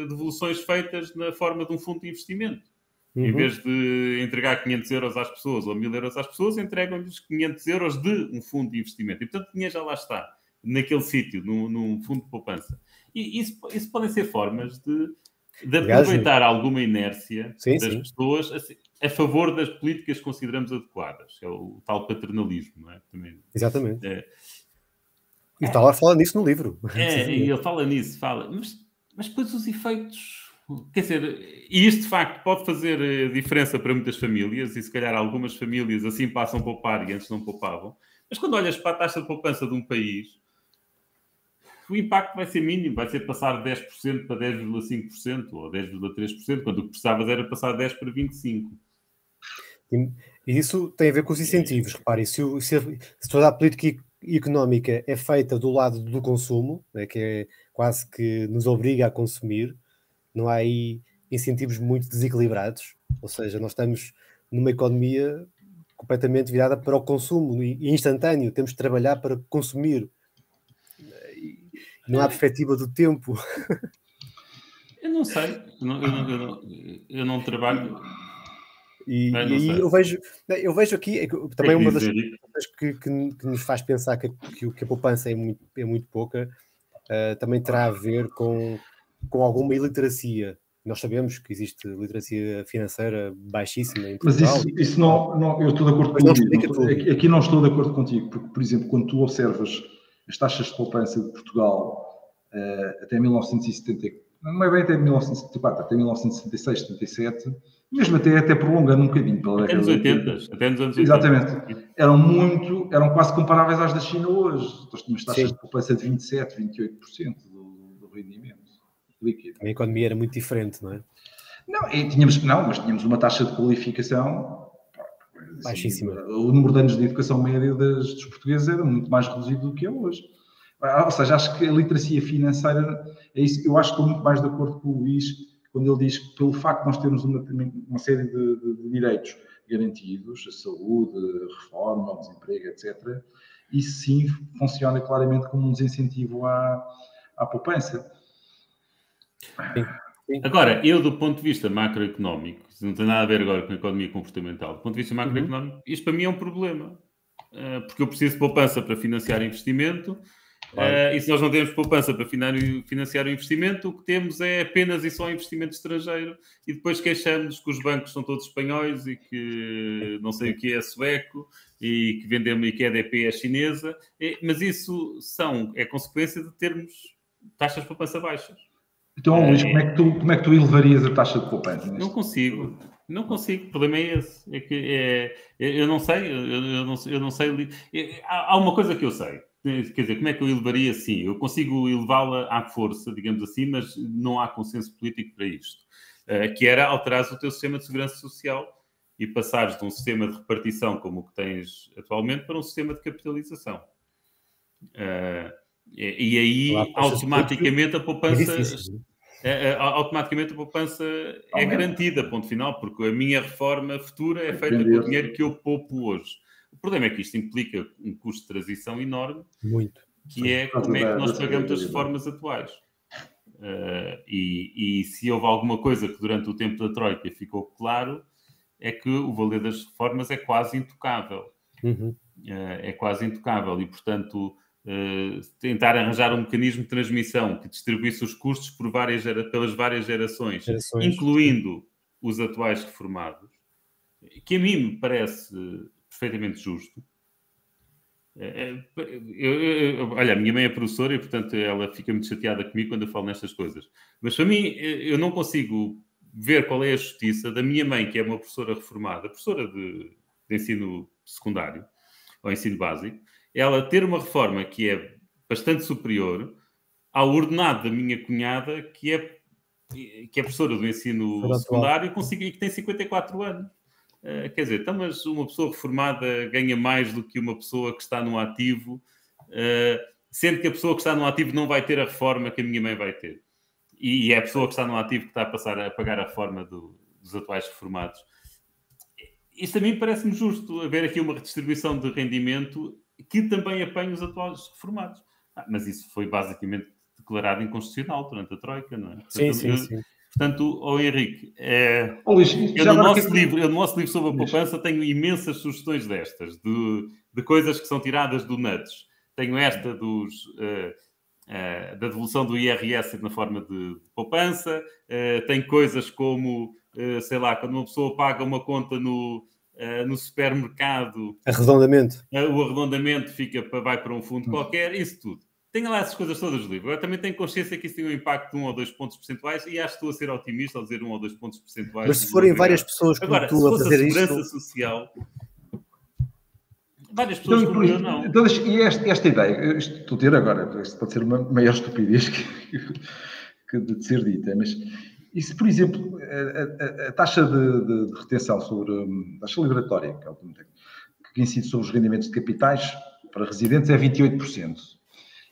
devoluções feitas na forma de um fundo de investimento. Em vez de entregar 500 euros às pessoas ou 1000 euros às pessoas, entregam-lhes 500 euros de um fundo de investimento. E, portanto, o dinheiro já lá está, naquele sítio, num fundo de poupança. E isso podem ser formas de aproveitar alguma inércia das pessoas a favor das políticas que consideramos adequadas. É o tal paternalismo, não é? Também, exatamente. E o Thaler fala nisso no livro. E ele fala nisso, mas depois os efeitos... Quer dizer, e isto de facto pode fazer diferença para muitas famílias, e se calhar algumas famílias assim passam a poupar e antes não poupavam. Mas quando olhas para a taxa de poupança de um país, o impacto vai ser mínimo, vai ser passar de 10% para 10,5% ou 10,3%, quando o que precisavas era passar de 10% para 25%. E isso tem a ver com os incentivos. Reparem, se toda a política económica é feita do lado do consumo, né, que é quase que nos obriga a consumir, não há aí incentivos muito desequilibrados. Ou seja, nós estamos numa economia completamente virada para o consumo e instantâneo. Temos de trabalhar para consumir. Não há perspectiva do tempo. Eu não sei. Eu não trabalho. E eu vejo aqui também uma das coisas que nos faz pensar que a poupança é muito pouca, também terá a ver com alguma iliteracia. Nós sabemos que existe literacia financeira baixíssima em Portugal. Mas isso não, eu estou de acordo contigo. Aqui não estou de acordo contigo, porque, por exemplo, quando tu observas as taxas de poupança de Portugal até 1974, Não é bem até 1974, até 1976, 77, mesmo até prolongando um bocadinho pela Até nos 80, até nos anos 80. Exatamente. Eram quase comparáveis às da China hoje. Nós tínhamos taxas de poupança de 27%, 28% do rendimento líquido. A economia era muito diferente, não é? Mas tínhamos uma taxa de qualificação baixíssima. O número de anos de educação média dos portugueses era muito mais reduzido do que é hoje. Ou seja, acho que a literacia financeira é isso. Eu acho que estou muito mais de acordo com o Luís quando ele diz que pelo facto de nós termos uma série de direitos garantidos, a saúde, a reforma, o desemprego, etc., isso sim funciona claramente como um desincentivo à poupança. Sim. Agora, eu do ponto de vista macroeconómico, isso não tem nada a ver agora com a economia comportamental, do ponto de vista macroeconómico, isto para mim é um problema. Porque eu preciso de poupança para financiar investimento. Claro. E se nós não temos poupança para financiar o investimento, o que temos é apenas e só investimento estrangeiro e depois queixamos que os bancos são todos espanhóis e que não sei o que é sueco e que vendemos e que a EDP é chinesa, mas isso é consequência de termos taxas de poupança baixas. Então, Luís, como é que tu elevarias a taxa de poupança? Não consigo. O problema é esse. É que eu não sei. Eu não sei. Há uma coisa que eu sei. Quer dizer, como é que eu elevaria? Sim, eu consigo elevá-la à força, digamos assim, mas não há consenso político para isto. Que era alterar o teu sistema de segurança social e passares de um sistema de repartição como o que tens atualmente para um sistema de capitalização. E aí, automaticamente, a poupança... automaticamente a poupança é garantida, ponto final, porque a minha reforma futura é feita com o dinheiro que eu poupo hoje. O problema é que isto implica um custo de transição enorme, que é como é que nós pagamos as reformas atuais. E se houve alguma coisa que durante o tempo da Troika ficou claro, é que o valor das reformas é quase intocável. É quase intocável e, portanto, tentar arranjar um mecanismo de transmissão que distribuísse os custos pelas várias gerações, incluindo os atuais reformados, que a mim me parece perfeitamente justo. Olha, a minha mãe é professora e, portanto, ela fica muito chateada comigo quando eu falo nestas coisas. Mas, para mim, eu não consigo ver qual é a justiça da minha mãe, que é uma professora reformada, professora de ensino secundário, ou ensino básico, ela ter uma reforma que é bastante superior ao ordenado da minha cunhada, que é professora do ensino secundário e que tem 54 anos. Quer dizer, então, mas uma pessoa reformada ganha mais do que uma pessoa que está no ativo, sendo que a pessoa que está no ativo não vai ter a reforma que a minha mãe vai ter. E é a pessoa que está no ativo que está a passar a pagar a reforma dos atuais reformados. Isto a mim parece-me justo, haver aqui uma redistribuição de rendimento que também apanha os atuais reformados. Mas isso foi basicamente declarado inconstitucional durante a Troika, não é? Portanto, sim. Portanto, Henrique, Luís, eu no nosso livro sobre a poupança tenho imensas sugestões destas, de coisas que são tiradas do NUTS. Tenho esta da devolução do IRS na forma de poupança. Tem coisas como, sei lá, quando uma pessoa paga uma conta no supermercado... Arredondamento. O arredondamento vai para um fundo qualquer, isso tudo. Tenho lá essas coisas todas do livro. Eu também tenho consciência que isso tem um impacto de 1 ou 2 pontos percentuais e acho que estou a ser otimista ao dizer 1 ou 2 pontos percentuais. Mas se forem várias pessoas como tu a fazer isto... Agora, se fosse a segurança social... Várias pessoas como eu, não. Então, e esta ideia, estou a ter agora, isto pode ser uma maior estupidez que de ser dita, mas e se, por exemplo, a taxa de retenção sobre a taxa liberatória, que incide sobre os rendimentos de capitais para residentes, é 28%.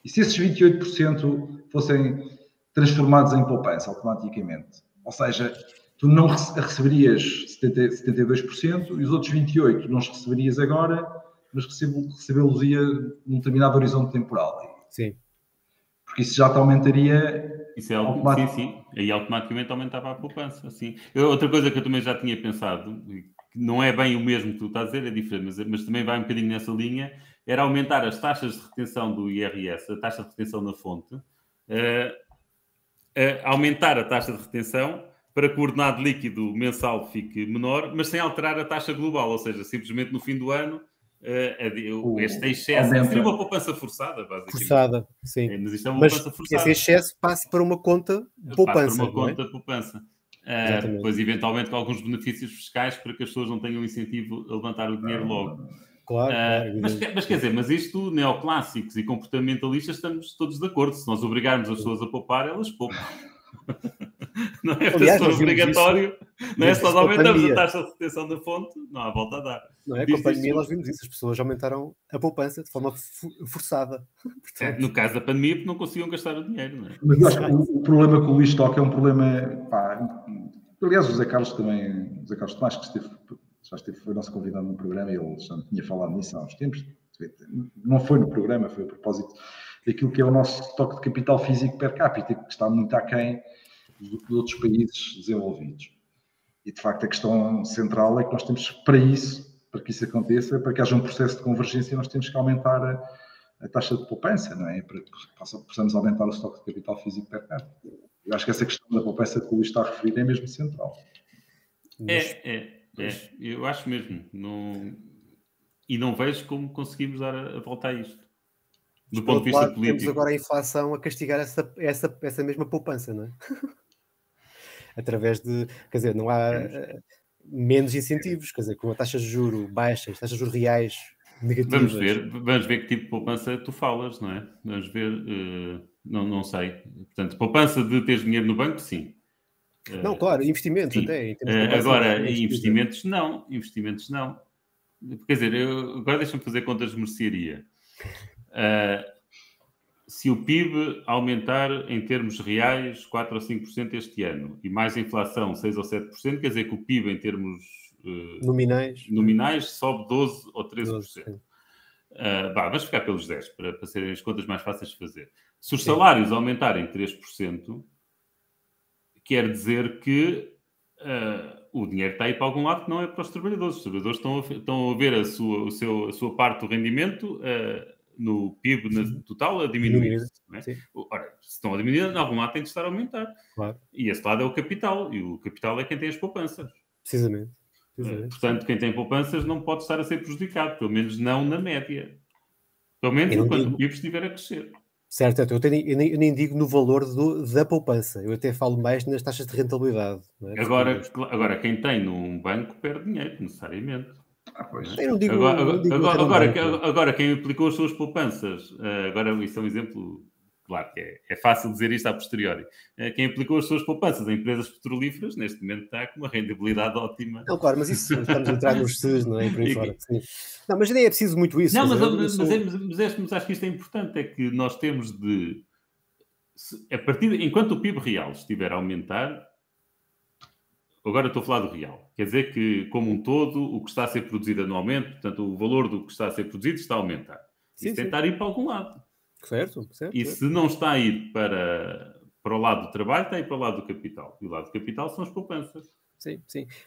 E se esses 28% fossem transformados em poupança automaticamente, ou seja, tu não receberias 72% e os outros 28% não os receberias agora, mas recebê-los-ia num determinado horizonte temporal. Sim. Porque isso já te aumentaria... Isso é sim. Aí automaticamente aumentava a poupança, sim. Outra coisa que eu também já tinha pensado, que não é bem o mesmo que tu estás a dizer, é diferente, mas também vai um bocadinho nessa linha, era aumentar as taxas de retenção do IRS, a taxa de retenção na fonte, aumentar a taxa de retenção para que o ordenado líquido mensal fique menor, mas sem alterar a taxa global, ou seja, simplesmente no fim do ano este excesso. Seria uma poupança forçada, basicamente. Forçada, sim. Mas isto é uma Mas poupança forçada. esse excesso passa para uma conta de poupança. Passa para uma conta de poupança. Depois, eventualmente, com alguns benefícios fiscais para que as pessoas não tenham incentivo a levantar o dinheiro logo. Claro. Mas quer dizer, mas isto, neoclássicos e comportamentalistas, estamos todos de acordo. Se nós obrigarmos as pessoas a poupar, elas poupam. Não é? Aliás, se for obrigatório, não é? Se nós aumentamos a taxa de retenção da fonte, não há volta a dar. Não é? Com a pandemia nós vimos isso, as pessoas aumentaram a poupança de forma forçada. Portanto, no caso da pandemia, porque não conseguiam gastar o dinheiro, não é? Mas acho que o problema com o Luís Toque é um problema... aliás, o José Carlos Tomás, que foi nosso convidado no programa, e ele já tinha falado nisso há uns tempos. Não foi no programa, foi a propósito daquilo que é o nosso estoque de capital físico per capita, que está muito aquém do que de outros países desenvolvidos. E, de facto, a questão central é que nós temos, para que isso aconteça, para que haja um processo de convergência, nós temos que aumentar a taxa de poupança, não é? Para que possamos aumentar o estoque de capital físico per capita. Eu acho que essa questão da poupança que o Luís está a referir é mesmo central. Eu acho mesmo. E não vejo como conseguimos dar a volta a isto. Do ponto de vista político. Temos agora a inflação a castigar essa mesma poupança, não é? Através de... Quer dizer, não há menos incentivos. Quer dizer, com a taxa de juros baixas, taxas de juros reais negativas. Vamos ver que tipo de poupança tu falas, não é? Vamos ver... Não sei. Portanto, poupança de teres dinheiro no banco, sim. Não, claro, investimentos sim. Até. Agora, investimentos não. Quer dizer, agora deixa-me fazer contas de mercearia. Se o PIB aumentar em termos reais 4 ou 5% este ano e mais a inflação 6 ou 7%, quer dizer que o PIB em termos nominais sobe 12 ou 13%. Vamos ficar pelos 10% para serem as contas mais fáceis de fazer. Se os salários aumentarem 3%, quer dizer que o dinheiro está aí para algum lado que não é para os trabalhadores. Os trabalhadores estão a ver a sua parte do rendimento no PIB total a diminuir. Não é? Ora, se estão a diminuir, em algum lado tem de estar a aumentar. Claro. E esse lado é o capital. E o capital é quem tem as poupanças. Precisamente. Portanto, quem tem poupanças não pode estar a ser prejudicado. Pelo menos não na média. Pelo menos enquanto o PIB estiver a crescer. Certo, eu nem digo no valor da poupança. Eu até falo mais nas taxas de rentabilidade. Não é? Agora, quem tem num banco perde dinheiro, necessariamente. Eu não digo, agora, quem aplicou as suas poupanças, agora isso é um exemplo, claro que é fácil dizer isto a posteriori. Quem aplicou as suas poupanças em empresas petrolíferas, neste momento está com uma rendabilidade ótima. Não, claro, mas isso estamos a entrar nos SES, não é? Por aí fora. Sim. Não, mas nem é preciso muito isso. Não, mas acho que isto é importante, é que nós temos de... enquanto o PIB real estiver a aumentar... Agora estou a falar do real. Quer dizer que, como um todo, o que está a ser produzido anualmente, portanto, o valor do que está a ser produzido está a aumentar. Isso tentar ir para algum lado. Certo. Se não está a ir para o lado do trabalho, está a ir para o lado do capital. E o lado do capital são as poupanças. Sim.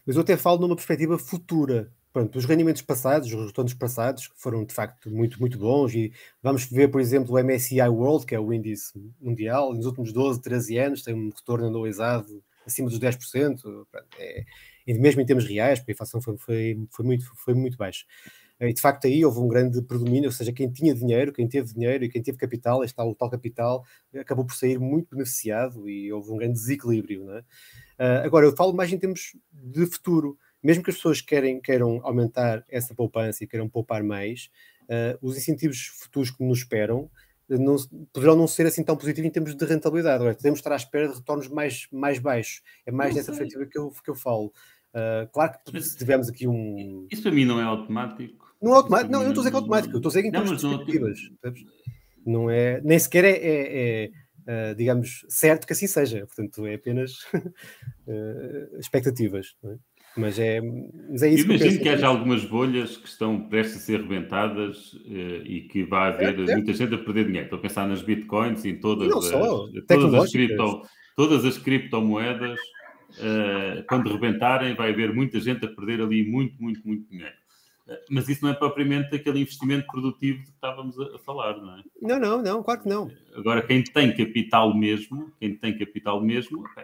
Mas eu até falo numa perspectiva futura. Pronto, os rendimentos passados, os retornos passados, que foram, de facto, muito, muito bons. E vamos ver, por exemplo, o MSCI World, que é o índice mundial, nos últimos 12, 13 anos, tem um retorno anualizado acima dos 10%, e mesmo em termos reais, porque a inflação foi muito baixa. E de facto aí houve um grande predomínio, ou seja, quem tinha dinheiro, quem teve dinheiro e quem teve capital, este tal capital, acabou por sair muito beneficiado e houve um grande desequilíbrio. Não é? Agora, eu falo mais em termos de futuro. Mesmo que as pessoas queiram aumentar essa poupança e queiram poupar mais, os incentivos futuros que nos esperam poderão não ser assim tão positivos em termos de rentabilidade. Agora, podemos estar à espera de retornos mais baixos. É mais dessa perspectiva que eu falo. Claro que se tivermos aqui um... Isso para mim não é automático. Não é automático. Não, eu não estou a dizer que é automático. Eu estou a dizer em termos de perspectivas. Não é... Nem sequer é digamos, certo que assim seja. Portanto, é apenas expectativas. Não é? Mas é isso. Imagino que haja algumas bolhas que estão prestes a ser rebentadas e que vai haver muita gente a perder dinheiro. Estou a pensar nas bitcoins e em todas as criptomoedas. Quando rebentarem, vai haver muita gente a perder ali muito dinheiro. Mas isso não é propriamente aquele investimento produtivo que estávamos a falar, não é? Não, claro que não. Agora, quem tem capital mesmo, a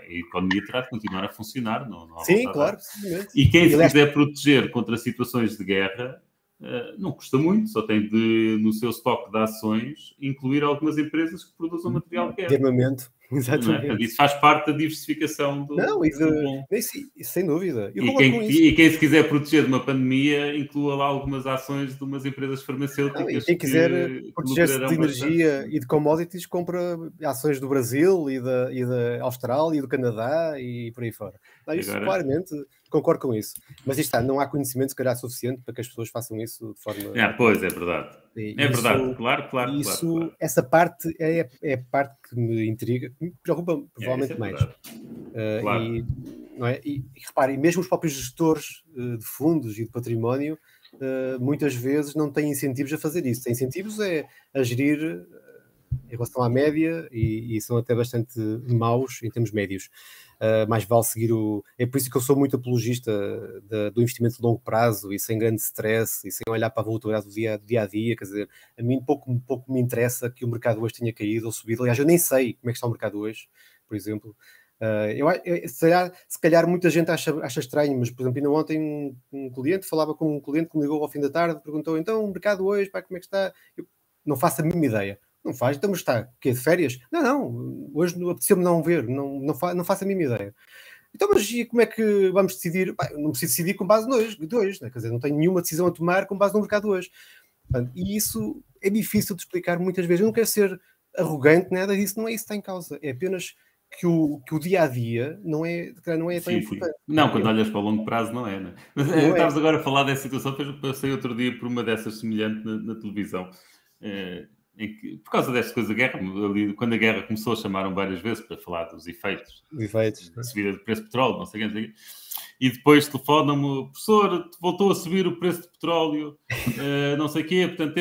economia terá de continuar a funcionar. Não sim, claro. E quem se quiser proteger contra situações de guerra, não custa muito, só tem de, no seu estoque de ações, incluir algumas empresas que produzam material de guerra. De armamento, exatamente. Portanto, isso faz parte da diversificação do bom. Sem dúvida. E quem se quiser proteger de uma pandemia, inclua lá algumas ações de umas empresas farmacêuticas. E quem quiser proteger-se de energia e de commodities, compra ações do Brasil e da Austrália e do Canadá e por aí fora. Isso claramente concordo com isso. Mas isto não há conhecimento, se calhar, suficiente para que as pessoas façam isso de forma... Pois, é verdade. Verdade, claro. Essa parte é a parte que me intriga, que me preocupa provavelmente mais. Claro. Não é? E reparem, mesmo os próprios gestores de fundos e de património muitas vezes não têm incentivos a fazer isso. Têm incentivos a gerir em relação à média e são até bastante maus em termos médios. Mais vale seguir É por isso que eu sou muito apologista do investimento de longo prazo e sem grande stress e sem olhar para a volatilidade do dia a dia. Quer dizer, a mim pouco me interessa que o mercado hoje tenha caído ou subido. Aliás, eu nem sei como é que está o mercado hoje, por exemplo. Se calhar muita gente acha estranho, mas, por exemplo, ainda ontem um cliente falava com um cliente que me ligou ao fim da tarde, perguntou, então, o mercado hoje, como é que está? Eu não faço a mínima ideia. Não faz, então, mas está, o quê, de férias? Não, hoje apeteceu-me não ver, não faço a mínima ideia. Então, mas e como é que vamos decidir? Não preciso decidir com base no hoje, né? Quer dizer, não tenho nenhuma decisão a tomar com base no mercado hoje. E isso é difícil de explicar muitas vezes. Eu não quero ser arrogante, nada disso, não é isso que está em causa. É apenas que o dia-a-dia não é tão importante. Não, quando olhas para o longo prazo não é, né? Mas estavas agora a falar dessa situação, passei outro dia por uma dessas semelhante na televisão, em que, por causa desta coisa da guerra, quando a guerra começou, chamaram várias vezes para falar dos efeitos. Da subida do preço do petróleo, não sei o que. E depois telefonam-me, professor, voltou a subir o preço do petróleo, não sei o quê, portanto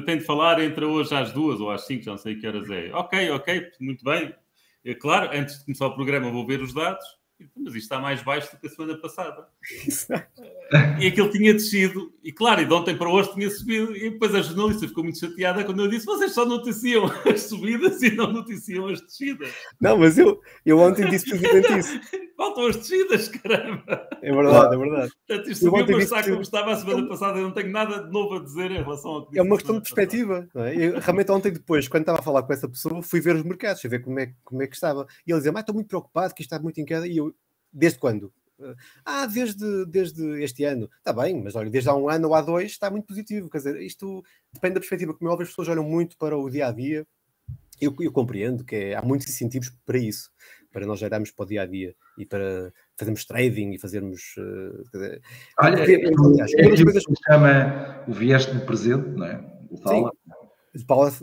tem de falar entre hoje às 2 ou às 5, já não sei que horas é. Ok, muito bem. Claro, antes de começar o programa vou ver os dados, mas isto está mais baixo do que a semana passada. E aquilo tinha descido, e claro, e de ontem para hoje tinha subido, e depois a jornalista ficou muito chateada quando eu disse, vocês só noticiam as subidas e não noticiam as descidas. Não, mas eu ontem disse precisamente isso. Faltam as descidas, caramba. É verdade. Portanto, isto subiu, mas está como estava a semana passada, eu não tenho nada de novo a dizer em relação ao que disse. É uma questão de perspectiva. Não é? Eu, realmente ontem depois, quando estava a falar com essa pessoa, fui ver os mercados, a ver como é que estava. E ele dizia, estou muito preocupado, que isto está muito em queda. E eu, desde quando? Desde este ano. Está bem, mas olha, desde há um ano ou há 2 está muito positivo. Quer dizer, isto depende da perspectiva. Como é óbvio, as pessoas olham muito para o dia-a-dia. Eu compreendo que há muitos incentivos para isso, para nós olharmos para o dia-a-dia e para fazermos trading e fazermos... aliás, coisas que se chama o viés do presente, não é? O dólar.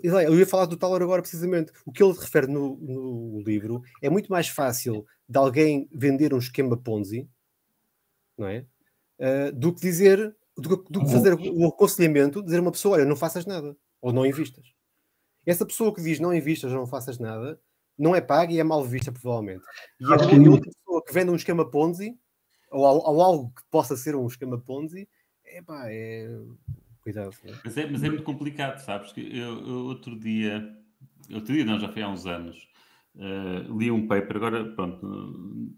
Eu ia falar do dólar agora, precisamente. O que ele refere no livro é muito mais fácil de alguém vender um esquema Ponzi, não é? Do que fazer o aconselhamento, dizer a uma pessoa, olha, não faças nada, ou não investas. Essa pessoa que diz não investas ou não faças nada, não é paga e é mal vista, provavelmente. E a outra pessoa que vende um esquema Ponzi, ou algo que possa ser um esquema Ponzi, cuidado. Mas é muito complicado, sabes? Que eu outro dia não, já foi há uns anos, li um paper, agora, pronto,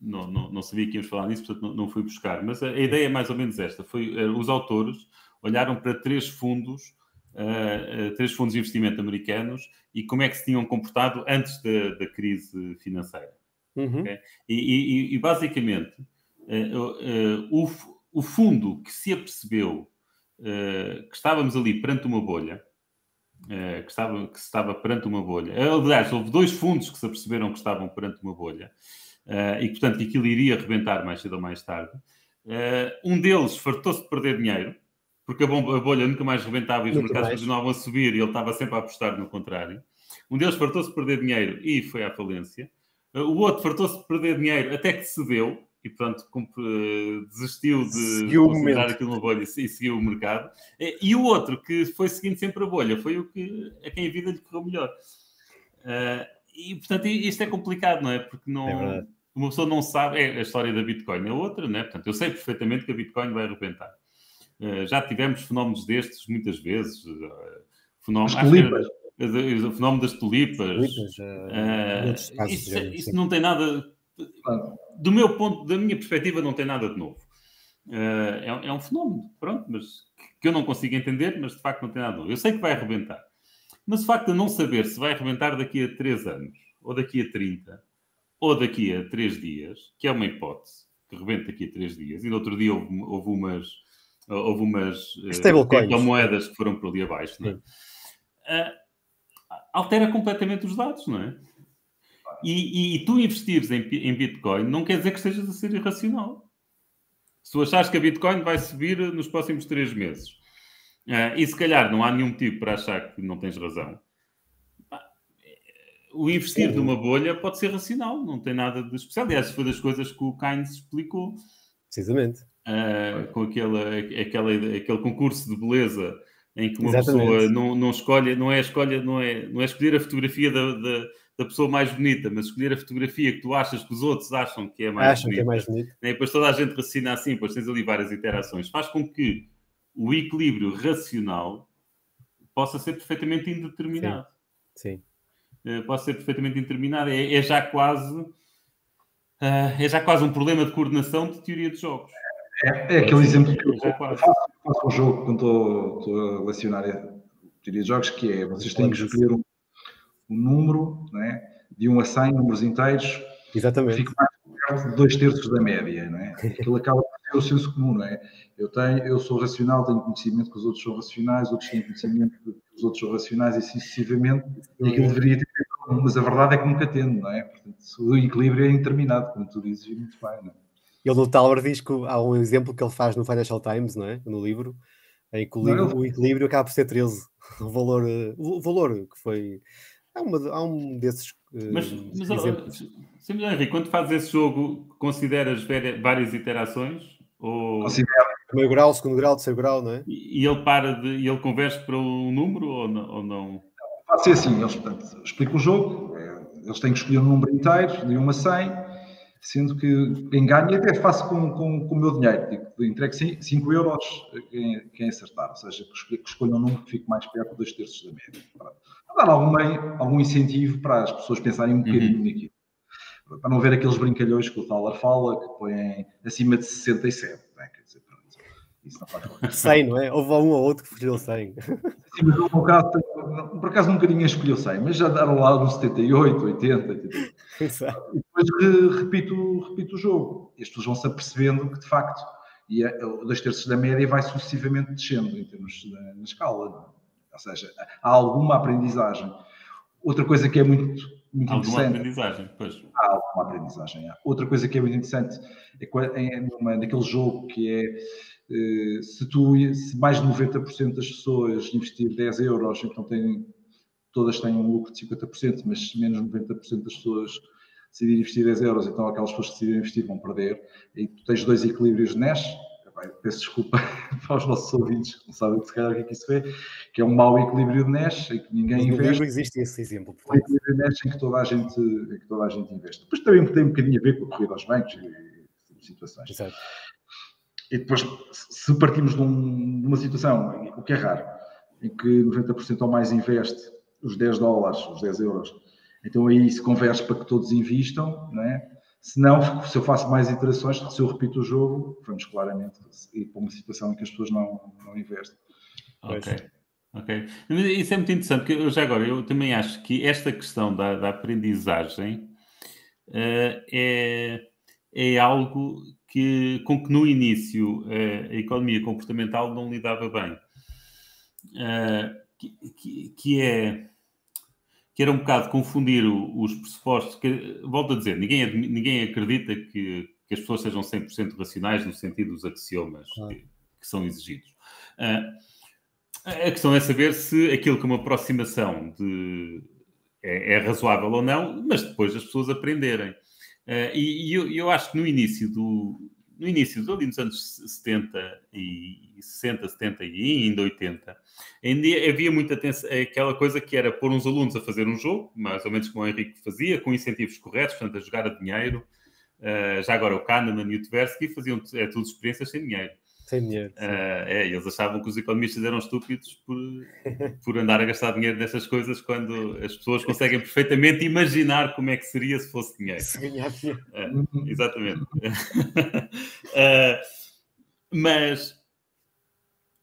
não sabia que íamos falar nisso, portanto não fui buscar, mas a ideia é mais ou menos esta, os autores olharam para 3 fundos de investimento americanos e como é que se tinham comportado antes da crise financeira. Uhum. Okay? E basicamente, o fundo que se apercebeu que estávamos ali perante uma bolha, que se estava perante uma bolha. Aliás, houve 2 fundos que se aperceberam que estavam perante uma bolha e, portanto, que aquilo iria arrebentar mais cedo ou mais tarde. Um deles fartou-se de perder dinheiro, porque a bolha nunca mais rebentava e os mercados continuavam a subir e ele estava sempre a apostar no contrário. Um deles fartou-se de perder dinheiro e foi à falência. O outro fartou-se de perder dinheiro até que cedeu e, portanto, desistiu de considerar aquilo uma bolha e seguiu o mercado. E o outro, que foi seguindo sempre a bolha, foi a quem a vida lhe correu melhor. E, portanto, isto é complicado, não é? Porque uma pessoa não sabe... a história da Bitcoin é outra, não é? Portanto, eu sei perfeitamente que a Bitcoin vai arrebentar. Já tivemos fenómenos destes muitas vezes. O fenómeno das tulipas. Isso não tem nada... Da minha perspectiva, não tem nada de novo. É um fenómeno, pronto, mas que eu não consigo entender, mas de facto não tem nada novo. Eu sei que vai arrebentar. Mas o facto de não saber se vai arrebentar daqui a 3 anos, ou daqui a 30, ou daqui a 3 dias, que é uma hipótese, que arrebenta daqui a 3 dias, e no outro dia houve umas criptomoedas que foram por ali abaixo, não é? Altera completamente os dados, não é? E tu investires em Bitcoin não quer dizer que estejas a ser irracional. Se tu achares que a Bitcoin vai subir nos próximos 3 meses, e se calhar não há nenhum motivo para achar que não tens razão, o investir numa bolha pode ser racional, não tem nada de especial. Aliás, foi das coisas que o Keynes explicou. Precisamente. Com aquele concurso de beleza em que uma pessoa não escolhe, não é escolher a fotografia da pessoa mais bonita, mas escolher a fotografia que tu achas que os outros acham que é mais bonita. E depois toda a gente raciocina assim, depois tens ali várias interações. Faz com que o equilíbrio racional possa ser perfeitamente indeterminado. Sim. Possa ser perfeitamente indeterminado. É já quase um problema de coordenação de teoria de jogos. É aquele exemplo que eu faço um jogo quando estou a lecionar a teoria de jogos, que é, vocês têm que escolher um número, não é? De 1 a 100, números inteiros, exatamente, fico mais perto de 2/3 da média, não é? Aquilo acaba por ser o senso comum, não é? Eu sou racional, tenho conhecimento que os outros são racionais, outros têm conhecimento que os outros são racionais e assim sucessivamente, e aquilo deveria ter comum, mas a verdade é que nunca tende, não é? Portanto, o equilíbrio é indeterminado, como tu dizes, e muito bem, não é? Ele no Tauber diz que há um exemplo que ele faz no Financial Times, não é? No livro, em que o equilíbrio acaba por ser 13. O valor que foi... Há um desses exemplos. Sim, Henrique, quando fazes esse jogo, consideras várias iterações? Ou... Considero. Primeiro grau, segundo grau, terceiro grau, não é? E ele converte para um número ou não? Pode ser assim, eles explicam o jogo, eles têm que escolher um número inteiro, de 1 a 100, sendo que quem ganha até faço com o meu dinheiro, tipo, entrego 5 euros a quem acertar, ou seja, que escolha um número que fique mais perto de 2/3 da média. Para dar algum incentivo para as pessoas pensarem um bocadinho naquilo. Para não ver aqueles brincalhões que o Thaler fala, que põem acima de 67. Não é? Quer dizer, isso não faz falta. 100, não é? Houve um ou outro que escolheu 100. Sim, mas por acaso nunca ninguém escolheu 100, mas já deram lá uns 78, 80, 82. Exato. E depois repito o jogo. E as pessoas vão-se apercebendo que, de facto, 2/3 da média vai sucessivamente descendo em termos na escala. Não? Ou seja, há alguma aprendizagem. Outra coisa que é muito interessante... Alguma aprendizagem, pois. Há alguma aprendizagem. Outra coisa que é muito interessante é naquele jogo que é... Se mais de 90% das pessoas investir 10 euros, então todas têm um lucro de 50%, mas se menos de 90% das pessoas decidirem investir 10 euros, então aquelas pessoas que decidirem investir vão perder. E tu tens 2 equilíbrios de Nash. Peço desculpa para os nossos ouvintes que não sabem se calhar o que isso é, que é um mau equilíbrio de Nash em que ninguém investe. No livro existe esse exemplo. Um equilíbrio de Nash em que toda a gente investe. Depois também tem um bocadinho a ver com a corrida aos bancos e situações. Exato. E depois, se partimos de uma situação, o que é raro, em que 90% ou mais investe os 10 dólares, os 10 euros, então aí se converge para que todos investam, não é? Se não, se eu faço mais iterações, se eu repito o jogo, vamos claramente ir para uma situação em que as pessoas não investem. Ok. Isso é muito interessante, porque eu também acho que esta questão da aprendizagem é algo com que no início a economia comportamental não lidava bem. Que era um bocado confundir os pressupostos, que, volto a dizer, ninguém acredita que as pessoas sejam 100% racionais no sentido dos axiomas que são exigidos. A questão é saber se aquilo que é uma aproximação é razoável ou não, mas depois as pessoas aprenderem. E eu acho que no início ali nos anos 70 e 60, 70 e ainda 80, ainda havia muita atenção, aquela coisa que era pôr uns alunos a fazer um jogo, mais ou menos como o Henrique fazia, com incentivos corretos, portanto, a jogar a dinheiro. Já agora o Kahneman e o Tversky faziam tudo experiências sem dinheiro. Sem dinheiro. Eles achavam que os economistas eram estúpidos por andar a gastar dinheiro nessas coisas quando as pessoas conseguem perfeitamente imaginar como é que seria se fosse dinheiro. Se ganhar dinheiro. Exatamente.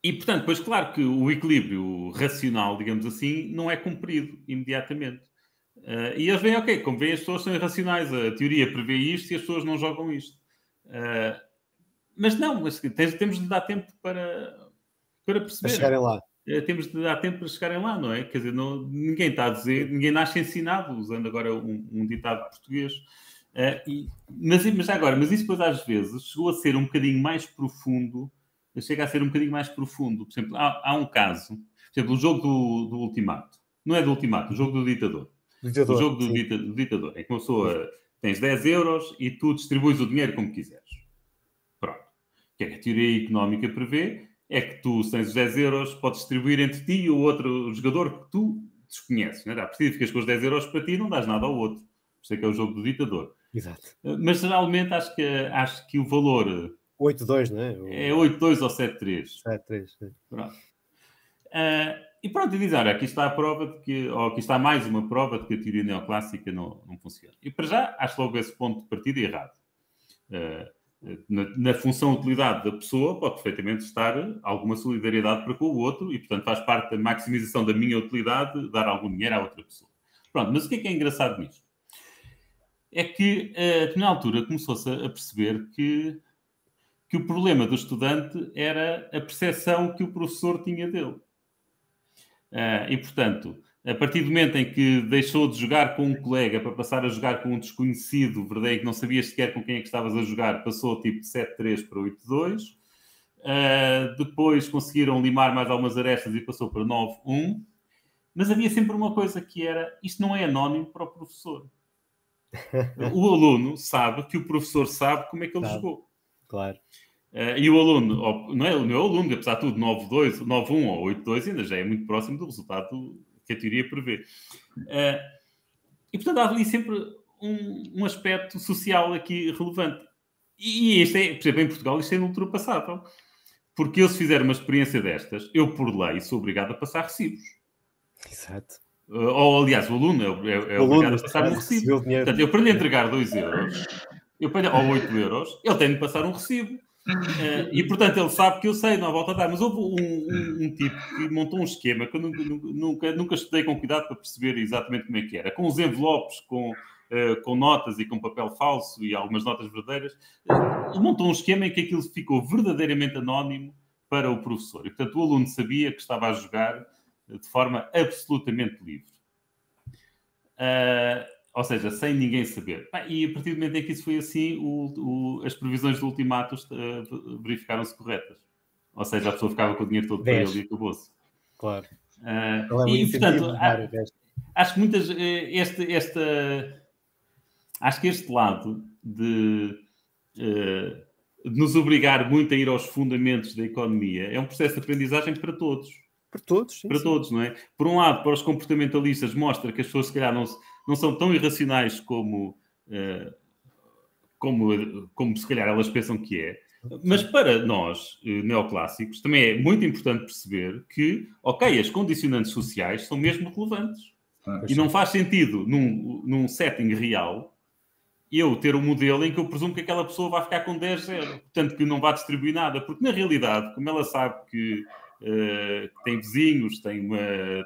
E, portanto, pois claro que o equilíbrio racional, digamos assim, não é cumprido imediatamente. E eles veem, ok, como veem, as pessoas são irracionais, a teoria prevê isto e as pessoas não jogam isto. Mas não, temos de dar tempo para perceber. A chegarem lá. Temos de dar tempo para chegarem lá, não é? Quer dizer, ninguém está a dizer, ninguém nasce ensinado, usando agora um ditado português. Mas isso depois às vezes chegou a ser um bocadinho mais profundo, chega a ser um bocadinho mais profundo. Por exemplo, há um caso, por exemplo, o jogo do Ultimato. Não é do Ultimato, o jogo do Ditador. O jogo do Ditador. É que uma pessoa, tens 10 euros e tu distribuis o dinheiro como quiseres. Pronto. O que é que a teoria económica prevê? É que tu, se tens os 10 euros, podes distribuir entre ti e o outro jogador que tu desconheces. Não é? A partir de ficas com os 10 euros para ti, não dás nada ao outro. Isto é que é o jogo do Ditador. Exato. Mas geralmente acho que o valor... 8-2, não é? É 8-2 ou 7-3. 7-3, sim. Pronto. E pronto, e diz, olha, aqui está a prova de que... Ou aqui está mais uma prova de que a teoria neoclássica não funciona. E para já, acho logo esse ponto de partida errado. Na função utilidade da pessoa pode perfeitamente estar alguma solidariedade para com o outro e, portanto, faz parte da maximização da minha utilidade dar algum dinheiro à outra pessoa. Pronto, mas o que é engraçado nisto? É que, na altura, começou-se a perceber que o problema do estudante era a percepção que o professor tinha dele. E, portanto, a partir do momento em que deixou de jogar com um colega para passar a jogar com um desconhecido, verdadeiro, que não sabias sequer com quem é que estavas a jogar, passou tipo de 7-3 para 8-2. Depois conseguiram limar mais algumas arestas e passou para 9-1. Mas havia sempre uma coisa que era, isto não é anónimo para o professor. O aluno sabe que o professor sabe como é que ele jogou. Claro. E o aluno, não é o aluno, que apesar de tudo 9-2, 9-1 ou 8-2 ainda já é muito próximo do resultado que a teoria prevê. E, portanto, há ali sempre um aspecto social aqui relevante. E isto é, por exemplo, em Portugal, isto é ultrapassável. Porque eu, se fizer uma experiência destas, eu, por lei, sou obrigado a passar recibos. Exato. Ou, aliás, o aluno é obrigado a passar um recibo. Portanto, eu, para lhe entregar 2 euros, ou 8 euros, ele tem de passar um recibo. E, portanto, ele sabe que eu sei, não há volta a dar. Mas houve um tipo que montou um esquema que eu nunca estudei com cuidado para perceber exatamente como é que era. Com os envelopes, com notas e com papel falso e algumas notas verdadeiras. Montou um esquema em que aquilo ficou verdadeiramente anónimo para o professor. E, portanto, o aluno sabia que estava a jogar de forma absolutamente livre. Ou seja, sem ninguém saber. E a partir do momento em que isso foi assim, as previsões do ultimato verificaram-se corretas. Ou seja, a pessoa ficava com o dinheiro todo para ele e acabou-se. Claro. E, portanto, acho que acho que este lado de nos obrigar muito a ir aos fundamentos da economia é um processo de aprendizagem para todos. Para todos, sim. Para todos, não é? Por um lado, para os comportamentalistas, mostra que as pessoas, se calhar, não são tão irracionais como se calhar elas pensam que é. Mas para nós, neoclássicos, também é muito importante perceber que, ok, as condicionantes sociais são mesmo relevantes. E não faz sentido, num setting real, eu ter um modelo em que eu presumo que aquela pessoa vai ficar com 10-0. Portanto, que não vai distribuir nada. Porque, na realidade, como ela sabe que tem vizinhos,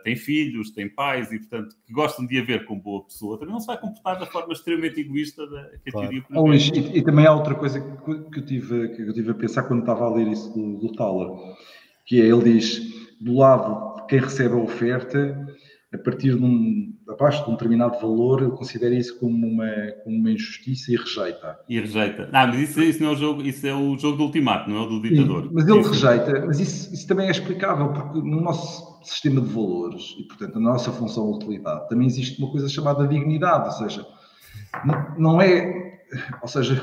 tem filhos, tem pais e, portanto, que gostam de a ver como boa pessoa, também não se vai comportar da forma extremamente egoísta que a teoria prevê. E também há outra coisa que eu tive a pensar quando estava a ler isso do Thaler, que é, ele diz, do lado de quem recebe a oferta, abaixo de um determinado valor, ele considera isso como uma injustiça e rejeita. Mas isso não é o jogo, isso é o jogo do ultimato, não é o do ditador. Sim, mas ele rejeita, mas isso também é explicável, porque no nosso sistema de valores, e portanto na nossa função de utilidade, também existe uma coisa chamada dignidade, ou seja, não é, ou seja,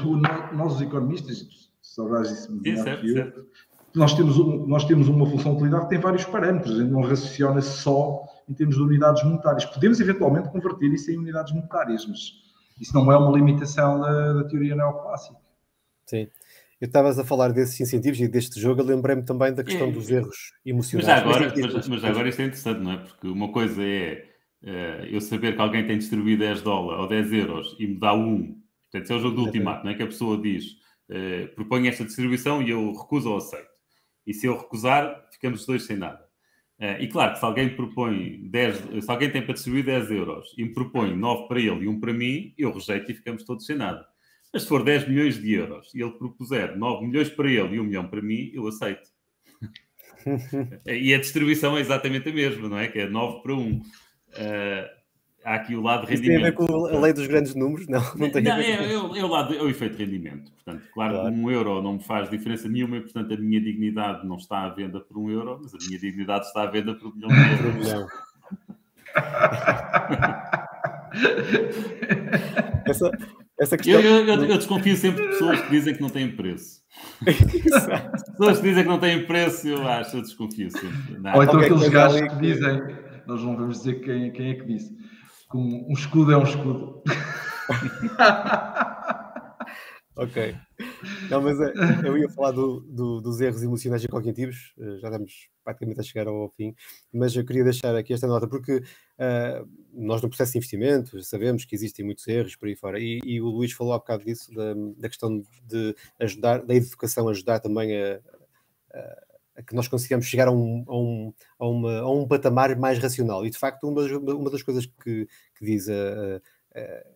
nós os economistas, sabrás isso melhor que eu, nós temos uma função de utilidade que tem vários parâmetros, a gente não raciocina só em termos de unidades monetárias. Podemos eventualmente converter isso em unidades monetárias, mas isso não é uma limitação da teoria neoclássica. Sim. Eu estavas a falar desses incentivos e deste jogo, eu lembrei-me também da questão dos erros emocionais. Mas agora isto é interessante, não é? Porque uma coisa é eu saber que alguém tem distribuído $10 ou 10 euros e me dá 1. Portanto, isso é o jogo do ultimato, não é? Que a pessoa diz, propõe esta distribuição e eu recuso ou aceito. E se eu recusar, ficamos os dois sem nada. E claro que se alguém propõe se alguém tem para distribuir 10 euros e me propõe 9 para ele e 1 para mim, eu rejeito e ficamos todos sem nada. Mas se for 10 milhões de euros e ele propuser 9 milhões para ele e 1 milhão para mim, eu aceito. E a distribuição é exatamente a mesma, não é? Que é 9 para 1. Há aqui o lado de rendimento. Isso tem a ver com a lei dos grandes números? Não tem a ver com é o efeito de rendimento. Portanto, claro que 1 euro não me faz diferença nenhuma e, portanto, a minha dignidade não está à venda por 1 euro, mas a minha dignidade está à venda por 1 milhão de euros. Essa questão... eu desconfio sempre de pessoas que dizem que não têm preço. Pessoas que dizem que não têm preço, eu desconfio sempre. Ou então aqueles gajos que dizem, nós não vamos dizer quem é que disse, que um escudo é um escudo. Ok. Não, mas eu ia falar dos erros emocionais e cognitivos, já estamos praticamente a chegar ao fim, mas eu queria deixar aqui esta nota, porque nós no processo de investimento sabemos que existem muitos erros por aí fora, e o Luís falou há bocado disso, da questão de ajudar, da educação, ajudar também a que nós consigamos chegar a um patamar mais racional. E de facto, uma das coisas que diz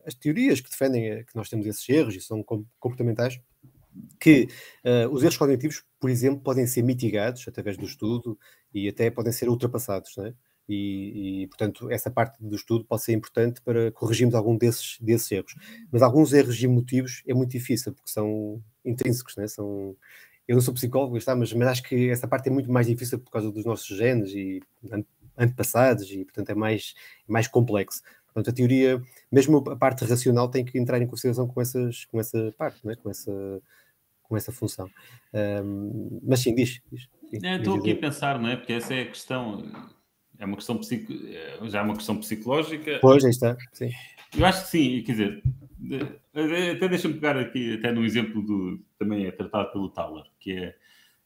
as teorias que defendem que nós temos esses erros e são comportamentais, que os erros cognitivos, por exemplo, podem ser mitigados através do estudo e até podem ser ultrapassados, não é? E, portanto, essa parte do estudo pode ser importante para corrigirmos algum desses erros. Mas alguns erros emotivos é muito difícil, porque são intrínsecos, não é? Eu não sou psicólogo, mas acho que essa parte é muito mais difícil por causa dos nossos genes e antepassados, e, portanto, é mais complexo. Portanto, a teoria, mesmo a parte racional, tem que entrar em consideração com essa parte, não é? com essa função. Mas sim, diz. Estou aqui a pensar, não é? Porque essa é a questão, já é uma questão psicológica. Pois, aí está, sim. Eu acho que sim, quer dizer, até deixa-me pegar aqui, até no exemplo também é tratado pelo Thaler, que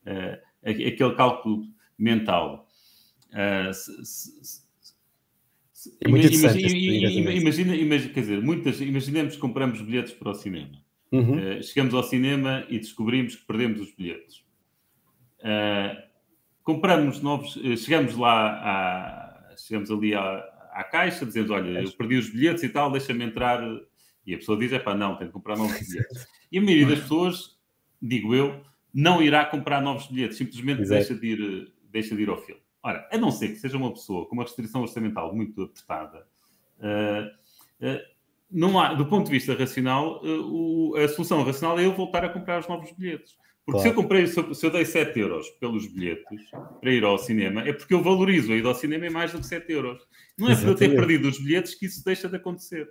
é aquele cálculo mental. É muito interessante. Imaginemos que compramos bilhetes para o cinema. Uhum. Chegamos ao cinema e descobrimos que perdemos os bilhetes. Compramos novos, chegamos ali à caixa, dizemos, olha, eu perdi os bilhetes e tal, deixa-me entrar. E a pessoa diz, não, tenho que comprar novos bilhetes. E a maioria das pessoas, digo eu, não irá comprar novos bilhetes, simplesmente deixa de ir ao filme. Ora, a não ser que seja uma pessoa com uma restrição orçamental muito apertada, não há, do ponto de vista racional, a solução racional é eu voltar a comprar os novos bilhetes. Porque se eu dei 7 euros pelos bilhetes para ir ao cinema, é porque eu valorizo a ida ao cinema em mais do que 7 euros. Não é por eu ter perdido os bilhetes que isso deixa de acontecer.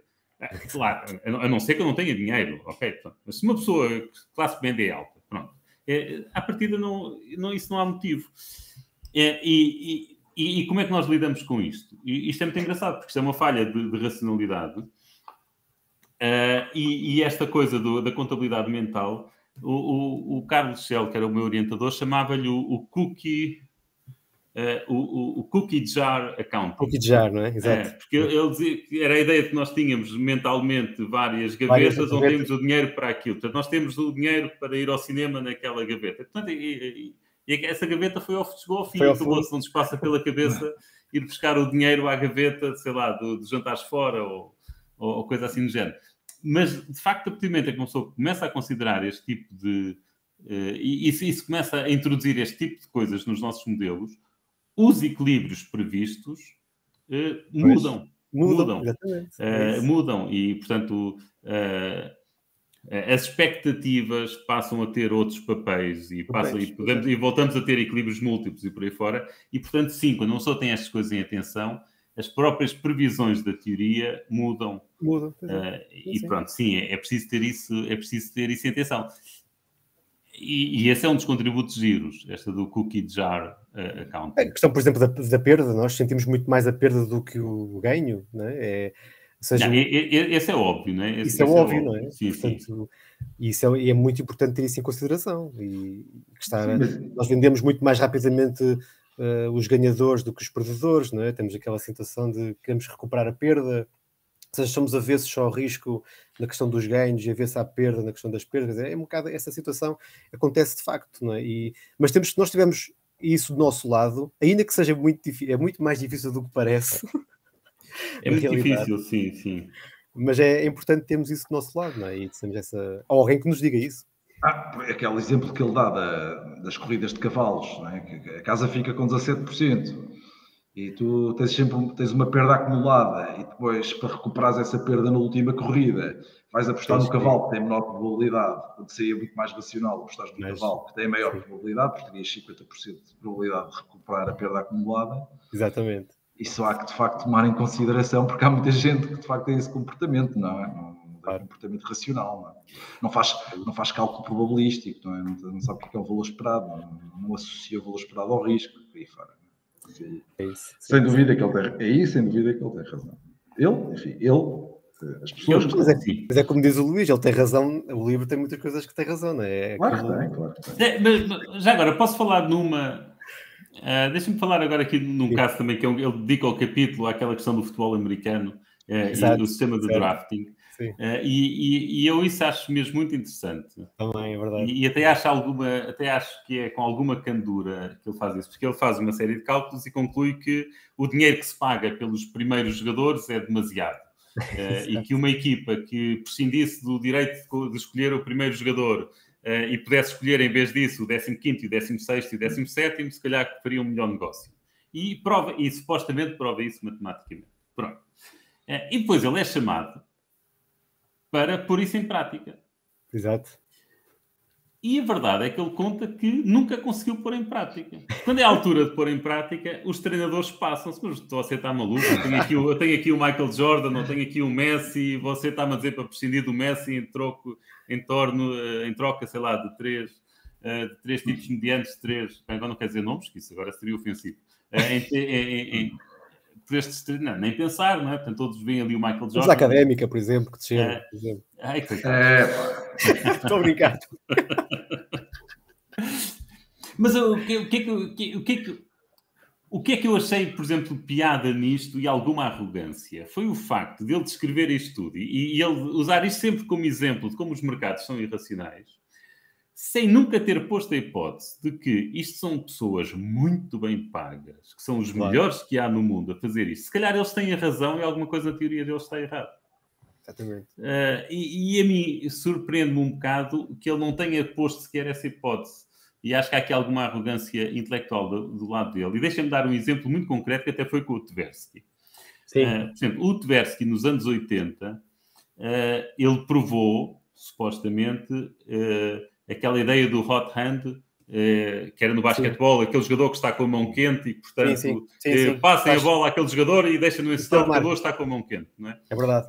Claro, a não ser que eu não tenha dinheiro, ok? Mas se uma pessoa de classe média é alta, pronto, à partida isso não há motivo. E como é que nós lidamos com isto? E isto é muito engraçado, porque isto é uma falha de racionalidade. E esta coisa da contabilidade mental, o Carlos Shell, que era o meu orientador, chamava-lhe o cookie jar accounting. Cookie jar, não é? Exato. Porque ele dizia que era a ideia que nós tínhamos mentalmente várias gavetas onde temos o dinheiro para aquilo. Portanto, nós temos o dinheiro para ir ao cinema naquela gaveta. Portanto, e essa gaveta chegou ao fim. Acabou-se, não nos passa pela cabeça ir buscar o dinheiro à gaveta, sei lá, dos jantares fora ou coisa assim do género. Mas, de facto, a partir do momento em que uma pessoa começa a considerar este tipo de... e se começa a introduzir este tipo de coisas nos nossos modelos, os equilíbrios previstos mudam. Mudam. E, portanto, as expectativas passam a ter outros papéis e voltamos a ter equilíbrios múltiplos e por aí fora. E, portanto, sim, quando uma pessoa tem estas coisas em atenção, as próprias previsões da teoria mudam. E pronto, sim, é preciso ter isso em atenção. E esse é um dos contributos giros, esta do cookie jar account. A questão, por exemplo, da perda, nós sentimos muito mais a perda do que o ganho, não é? Esse é óbvio, não é? Isso é óbvio, não é? Sim, portanto, e é muito importante ter isso em consideração. Nós vendemos muito mais rapidamente os ganhadores do que os perdedores, não é? Temos aquela sensação de que queremos recuperar a perda, seja, somos avessos só ao risco na questão dos ganhos e avessos à perda na questão das perdas. É um bocado essa situação, acontece de facto, não é? Mas se nós tivermos isso do nosso lado, ainda que seja muito difícil, é muito mais difícil do que parece. É muito difícil, sim. Mas é importante termos isso do nosso lado, não é? E temos ou alguém que nos diga isso. Aquele exemplo que ele dá das corridas de cavalos, não é? Que a casa fica com 17%. E tu tens uma perda acumulada e depois, para recuperares essa perda na última corrida, vais apostar no cavalo que tem menor probabilidade, quando seria muito mais racional apostares no cavalo que tem maior probabilidade, porque terias 50% de probabilidade de recuperar a perda acumulada. Exatamente. Isso há que, de facto, tomar em consideração, porque há muita gente que, de facto, tem esse comportamento, não é? Não é comportamento racional, não é? Não faz cálculo probabilístico, não é? Não sabe o que é o valor esperado, não associa o valor esperado ao risco, e aí fora. É isso. Sem dúvida que ele tem razão. As pessoas... Mas é como diz o Luís, ele tem razão, o livro tem muitas coisas que tem razão, não é? Claro que tem. Mas, já agora, posso falar numa... deixa-me falar agora aqui num caso também, que ele dedica ao capítulo àquela questão do futebol americano e do sistema de drafting. E eu isso acho mesmo muito interessante. Também é verdade. E até acho que é com alguma candura que ele faz isso, porque ele faz uma série de cálculos e conclui que o dinheiro que se paga pelos primeiros jogadores é demasiado. E que uma equipa que prescindisse do direito de escolher o primeiro jogador e pudesse escolher, em vez disso, o 15º, o 16º e o 17º, se calhar faria um melhor negócio. E supostamente prova isso matematicamente. Pronto. E depois ele é chamado para pôr isso em prática. Exato. E a verdade é que ele conta que nunca conseguiu pôr em prática. Quando é a altura de pôr em prática, os treinadores passam-se, mas você está maluco, eu tenho aqui o Michael Jordan, eu tenho aqui o Messi, você está-me a dizer para prescindir do Messi em troca, sei lá, de três tipos mediantes, agora não quer dizer nomes, que isso agora seria ofensivo. Por estes, não, nem pensar, não é? Portanto, todos veem ali o Michael Jordan. Mas a Académica, por exemplo, que desceu. Estou a brincar. Mas o que é que eu achei, por exemplo, piada nisto e alguma arrogância? Foi o facto de ele descrever isto tudo e ele usar isto sempre como exemplo de como os mercados são irracionais, sem nunca ter posto a hipótese de que isto são pessoas muito bem pagas, que são os melhores que há no mundo a fazer isto. Se calhar eles têm a razão e alguma coisa na teoria deles está errada. Exatamente. E a mim surpreende-me um bocado que ele não tenha posto sequer essa hipótese. E acho que há aqui alguma arrogância intelectual do lado dele. E deixa-me dar um exemplo muito concreto que até foi com o Tversky. Por exemplo, o Tversky, nos anos 80, ele provou, supostamente, aquela ideia do hot hand, que era no basquetebol, aquele jogador que está com a mão quente e, portanto, passem a bola àquele jogador e deixam-no em estado que o jogador está com a mão quente. Não é? É verdade.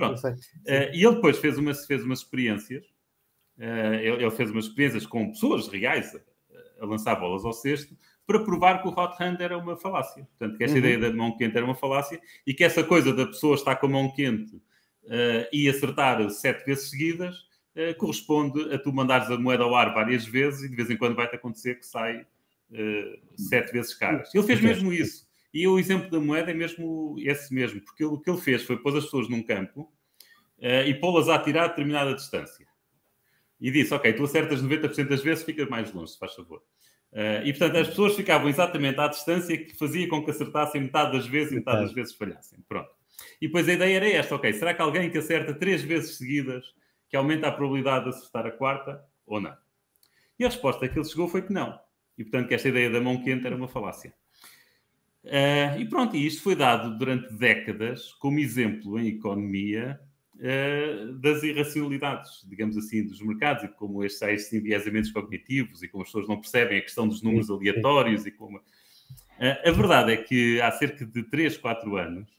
E ele depois fez umas experiências. Ele fez umas experiências com pessoas reais a lançar bolas ao cesto para provar que o hot hand era uma falácia. Portanto, que esta ideia da mão quente era uma falácia e que essa coisa da pessoa estar com a mão quente e acertar 7 vezes seguidas corresponde a tu mandares a moeda ao ar várias vezes e de vez em quando vai-te acontecer que sai 7 vezes caras. Ele fez mesmo isso. E o exemplo da moeda é mesmo esse mesmo, porque o que ele fez foi pôr as pessoas num campo e pô-las a atirar a determinada distância. E disse, ok, tu acertas 90% das vezes, fica mais longe, se faz favor. E, portanto, as pessoas ficavam exatamente à distância que fazia com que acertassem metade das vezes e metade das vezes falhassem. Pronto. E depois a ideia era esta, ok, será que alguém que acerta 3 vezes seguidas que aumenta a probabilidade de acertar a quarta ou não? E a resposta que ele chegou foi que não. E, portanto, que esta ideia da mão quente era uma falácia. E pronto, e isto foi dado durante décadas como exemplo em economia das irracionalidades, digamos assim, dos mercados e como estes enviesamentos cognitivos e como as pessoas não percebem a questão dos números aleatórios e como... A verdade é que há cerca de 3, 4 anos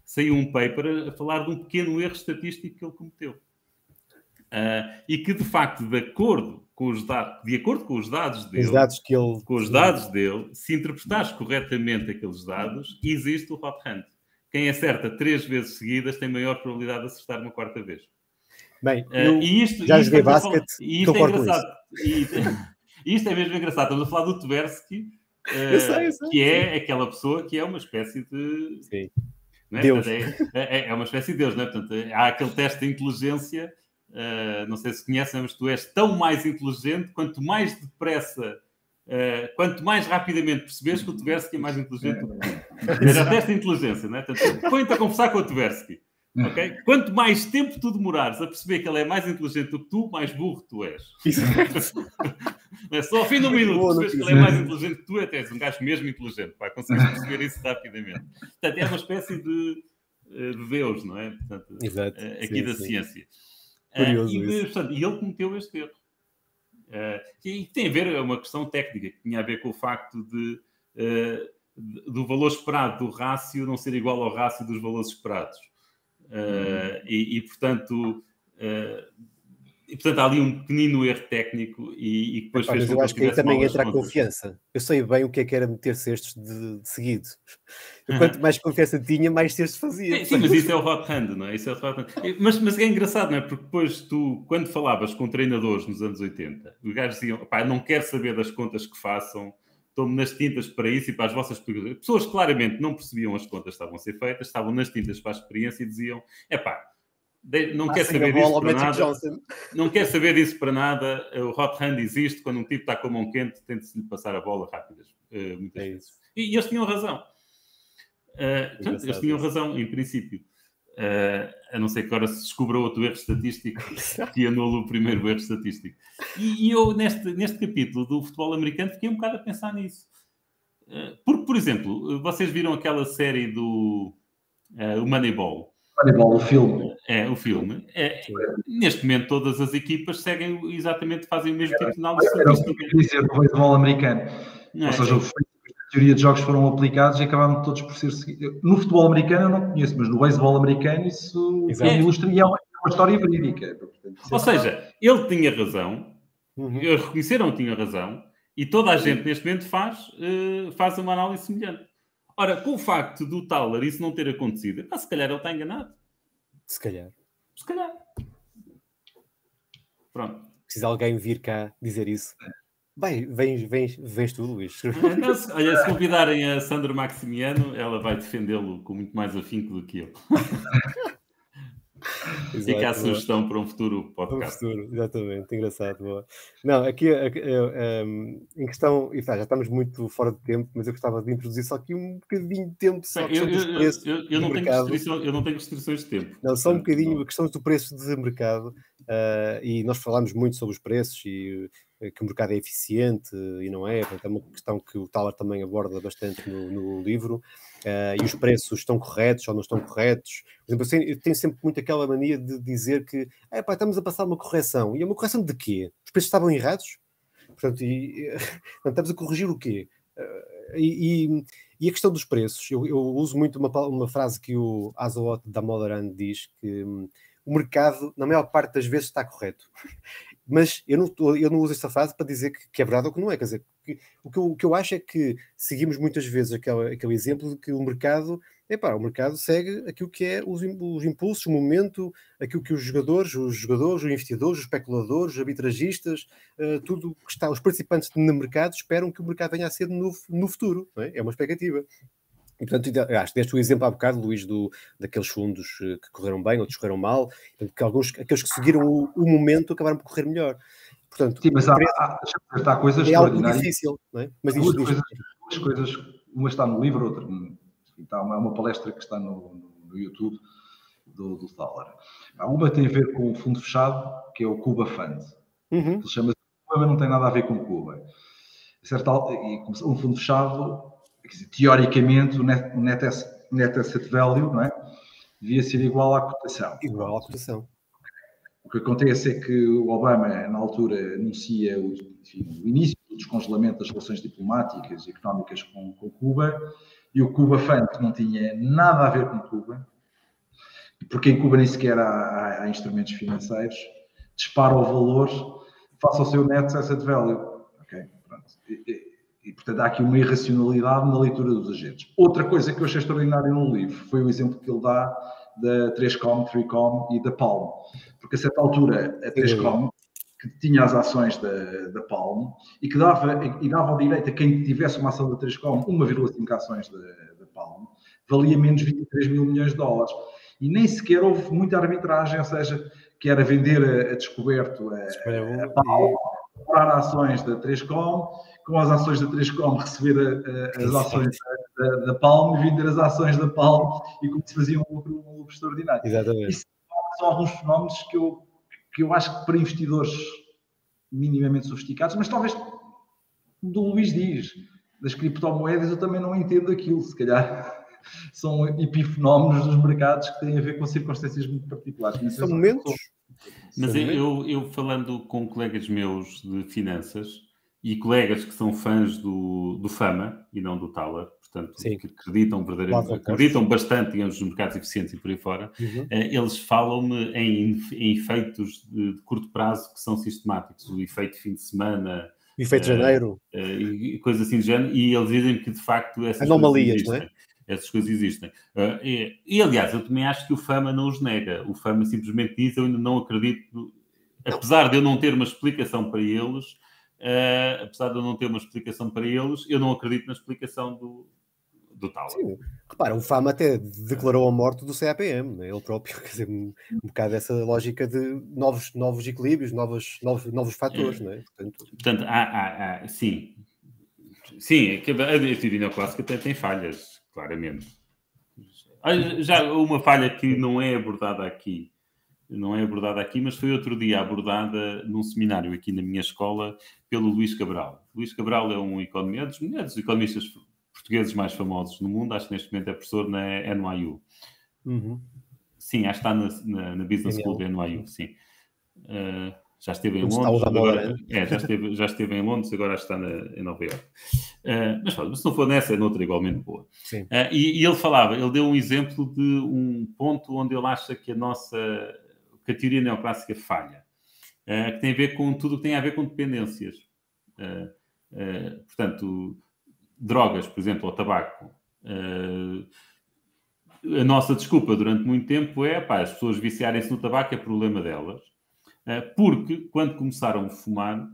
saiu um paper a falar de um pequeno erro estatístico que ele cometeu. E que, de facto, de acordo com os dados dele, se interpretares corretamente aqueles dados, existe o hot hand. Quem acerta 3 vezes seguidas tem maior probabilidade de acertar uma 4ª vez. Bem, já joguei basquete, e isto é engraçado. Isto é mesmo engraçado. Estamos a falar do Tversky, que é aquela pessoa que é uma espécie de... Não é? Deus. Portanto, é uma espécie de Deus, não é? Portanto, há aquele teste de inteligência, não sei se conhecem, mas tu és tão mais inteligente quanto mais depressa, quanto mais rapidamente percebes que o Tversky é mais inteligente do que tu. Era o teste de inteligência, não é? Portanto, põe-te a conversar com o Tversky. Okay? Quanto mais tempo tu demorares a perceber que ele é mais inteligente do que tu, mais burro tu és. É só ao fim de um minuto percebes que ele é mais inteligente que tu, até és um gajo mesmo inteligente. Vai conseguir perceber isso rapidamente. Portanto, é uma espécie de Deus, não é? Portanto, Exato. Aqui da ciência. Curioso e ele cometeu este erro. E tem a ver, é uma questão técnica, que tinha a ver com o facto do valor esperado do rácio não ser igual ao rácio dos valores esperados. Portanto, há ali um pequenino erro técnico e depois fez mas eu acho que aí também entra a confiança. Eu sei bem o que era meter cestos de seguido. Quanto mais confiança tinha, mais cestos fazia. Sim, mas isso é o hot hand, não é? Isso é o hot hand. Mas é engraçado, não é? Porque depois tu, quando falavas com treinadores nos anos 80, os gajos diziam, pá, não quero saber das contas que façam, estou-me nas tintas para isso e para as vossas perguntas. Pessoas claramente não percebiam as contas que estavam a ser feitas, estavam nas tintas para a experiência e diziam, não quer saber disso para nada. Não quer saber disso para nada. O hot hand existe quando um tipo está com a mão quente, tenta-se-lhe passar a bola rápidas, muitas vezes. E eles tinham razão. Eles tinham razão, em princípio. A não ser que agora se descubra outro erro estatístico que anula o primeiro erro estatístico. E eu, neste capítulo do futebol americano, fiquei um bocado a pensar nisso. Porque, por exemplo, vocês viram aquela série do o Moneyball? Moneyball, o filme. O filme. Neste momento, todas as equipas seguem fazem o mesmo tipo de análise estatística. Era o que dizer do beisebol americano. Ou seja, a teoria de jogos foram aplicados e acabaram todos por ser seguidos. No futebol americano eu não conheço, mas no beisebol americano isso ilustra e é uma história verídica. Portanto, ou seja, ele tinha razão, eles reconheceram que tinha razão, e toda a gente neste momento faz uma análise semelhante. Ora, com o facto do Thaler isso não ter acontecido, se calhar ele está enganado. Se calhar. Pronto. Precisa alguém vir cá dizer isso. Bem, vens tu, Luís. Olha, se convidarem a Sandra Maximiano, ela vai defendê-lo com muito mais afinco do que eu. Fica a sugestão para um futuro podcast. Exatamente, engraçado. Boa. Não, aqui em questão, já estamos muito fora de tempo, mas eu gostava de introduzir só aqui um bocadinho de tempo. Eu não tenho restrições de tempo. Não, só um bocadinho a questão do preço de mercado. E nós falámos muito sobre os preços e que o mercado é eficiente e não é. Portanto, é uma questão que o Thaler também aborda bastante no livro. E os preços estão corretos ou não estão corretos. Por exemplo, eu tenho sempre muito aquela mania de dizer que estamos a passar uma correção. E é uma correção de quê? Os preços estavam errados? Portanto, estamos a corrigir o quê? E a questão dos preços, eu uso muito uma frase que o Azoot Damodaran diz, que o mercado, na maior parte das vezes, está correto. Mas eu não uso esta frase para dizer que é verdade ou que não é. Quer dizer, o que eu acho é que seguimos muitas vezes aquele exemplo de que o mercado segue aquilo que é os impulsos, o momento, aquilo que os jogadores, os investidores, os especuladores, os arbitragistas, tudo que está, os participantes no mercado esperam que o mercado venha a ser no futuro. Não é? É uma expectativa. E, portanto, acho que deste o exemplo há bocado, Luís, daqueles fundos que correram bem, outros correram mal, portanto, que aqueles que seguiram o momento acabaram por correr melhor. Portanto, sim, mas há coisas extraordinárias. É algo difícil, não é? Mas duas coisas, uma está no livro, outra está uma palestra que está no YouTube do Thaler. Uma tem a ver com o fundo fechado, que é o Cuba Fund. Ele chama-se Cuba, mas não tem nada a ver com Cuba. Um fundo fechado, teoricamente, o net asset value, não é? Devia ser igual à cotação. O que acontece é que o Obama, na altura, anuncia o início do descongelamento das relações diplomáticas e económicas com Cuba, e o Cuba Fund não tinha nada a ver com Cuba, porque em Cuba nem sequer há instrumentos financeiros, dispara o valor face ao seu net asset value. Okay? Pronto. E, portanto, há aqui uma irracionalidade na leitura dos agentes. Outra coisa que eu achei extraordinário no livro foi o exemplo que ele dá da 3Com e da Palm. Porque a certa altura, a 3Com que tinha as ações da Palm e que dava ao direito a quem tivesse uma ação da 3Com 1,5 ações da Palm, valia menos 23 mil milhões de dólares. E nem sequer houve muita arbitragem, ou seja, que era vender a descoberto a Palm, comprar ações da 3Com, com as ações da 3Com receber as ações da Palm e vender as ações da Palm, e como se fazia um lucro extraordinário. Exatamente. Isso são alguns fenómenos que eu acho que para investidores minimamente sofisticados, mas talvez, como o Luís diz, das criptomoedas eu também não entendo aquilo, se calhar são epifenómenos dos mercados que têm a ver com circunstâncias muito particulares. São momentos. Mas eu falando com colegas meus de finanças e colegas que são fãs do Fama e não do Thaler, portanto, sim, que acreditam bastante, digamos, nos mercados eficientes e por aí fora, eles falam-me em efeitos de curto prazo que são sistemáticos, o efeito de fim de semana, o efeito de janeiro, e coisas assim do género, e eles dizem que, de facto, essas anomalias, coisas existem. Não é? Essas coisas existem. E, aliás, eu também acho que o Fama não os nega. O Fama simplesmente diz, eu ainda não acredito, apesar de eu não ter uma explicação para eles, eu não acredito na explicação do Thaler. Sim, repara, o Fama até declarou a morte do CAPM, né? Ele próprio, quer dizer, um bocado essa lógica de novos equilíbrios, novos fatores, não é? Portanto, sim. Sim, a teoria neoclássica tem falhas, claramente. Já uma falha que não é abordada aqui, mas foi outro dia abordada num seminário aqui na minha escola pelo Luís Cabral. Luís Cabral é um economista, um dos economistas portugueses mais famosos no mundo, acho que neste momento é professor na NYU. Sim, acho que está na Business School da NYU, sim. Já esteve em Londres, já esteve em Londres, agora está em Nova Iorque. Mas se não for nessa, é noutra igualmente boa. E ele deu um exemplo de um ponto onde ele acha que a teoria neoclássica falha, que tem a ver com tudo o que tem a ver com dependências. Portanto, drogas, por exemplo, ou tabaco. A nossa desculpa durante muito tempo é as pessoas viciarem-se no tabaco, é problema delas. Porque, quando começaram a fumar,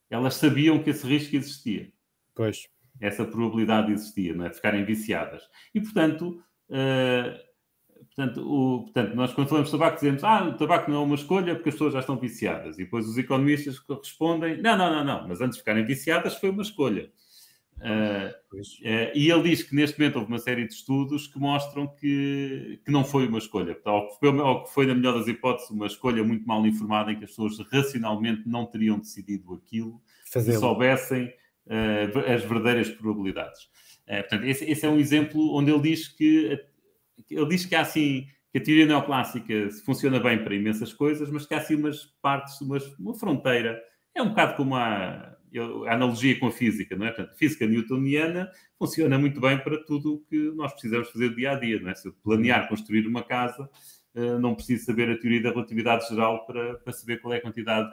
elas sabiam que esse risco existia. Pois. Essa probabilidade existia, não é? De ficarem viciadas. E, portanto, nós, quando falamos de tabaco, dizemos o tabaco não é uma escolha porque as pessoas já estão viciadas. E depois os economistas respondem, não, mas antes de ficarem viciadas foi uma escolha. E ele diz que neste momento houve uma série de estudos que mostram que não foi uma escolha, ou que foi, na melhor das hipóteses, uma escolha muito mal informada em que as pessoas racionalmente não teriam decidido aquilo se soubessem as verdadeiras probabilidades. Portanto, esse é um exemplo onde ele diz que há assim, que a teoria neoclássica funciona bem para imensas coisas, mas que há assim umas partes, uma fronteira. É um bocado como a analogia com a física, não é? Portanto, a física newtoniana funciona muito bem para tudo o que nós precisamos fazer dia a dia, não é? Se eu planear construir uma casa, não preciso saber a teoria da relatividade geral para saber qual é a quantidade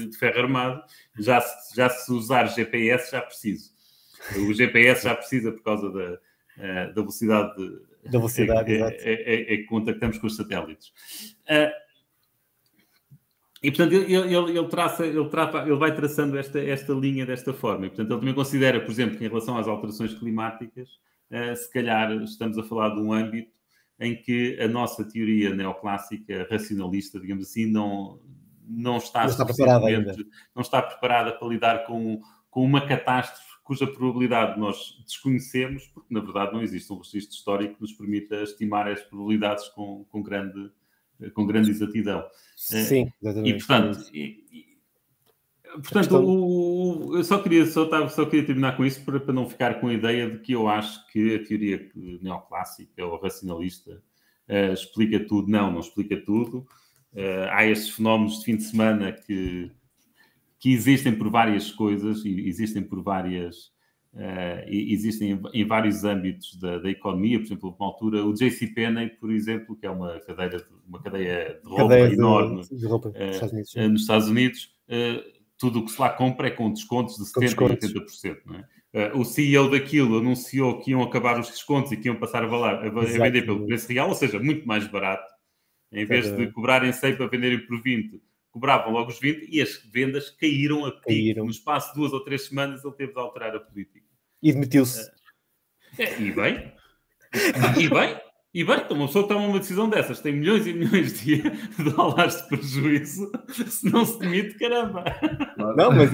de ferro armado. Já se usar GPS, já preciso. O GPS já precisa por causa da velocidade que contactamos com os satélites. E, portanto, ele vai traçando esta linha desta forma. E, portanto, ele também considera, por exemplo, que em relação às alterações climáticas, se calhar estamos a falar de um âmbito em que a nossa teoria neoclássica, racionalista, digamos assim, não está preparada para lidar com uma catástrofe cuja probabilidade nós desconhecemos, porque, na verdade, não existe um registro histórico que nos permita estimar as probabilidades com grande exatidão. Sim, exatamente. E, portanto, eu só queria terminar com isso para não ficar com a ideia de que eu acho que a teoria neoclássica ou racionalista explica tudo. Não explica tudo. Há estes fenómenos de fim de semana que existem por várias coisas e existem por várias... existem em vários âmbitos da economia. Por exemplo, uma altura, o JCPenney, por exemplo, que é uma cadeia de roupa enorme nos Estados Unidos, tudo o que se lá compra é com descontos de 70% e 80%. Não é? O CEO daquilo anunciou que iam acabar os descontos e que iam passar a vender pelo preço real, ou seja, muito mais barato. Em vez de cobrarem 100 para venderem por 20, cobravam logo os 20 e as vendas caíram a pique. No espaço de 2 ou 3 semanas ele teve de alterar a política. E demitiu-se. E bem, então uma pessoa que toma uma decisão dessas tem milhões e milhões de dólares de prejuízo, se não se demite, caramba. Não, mas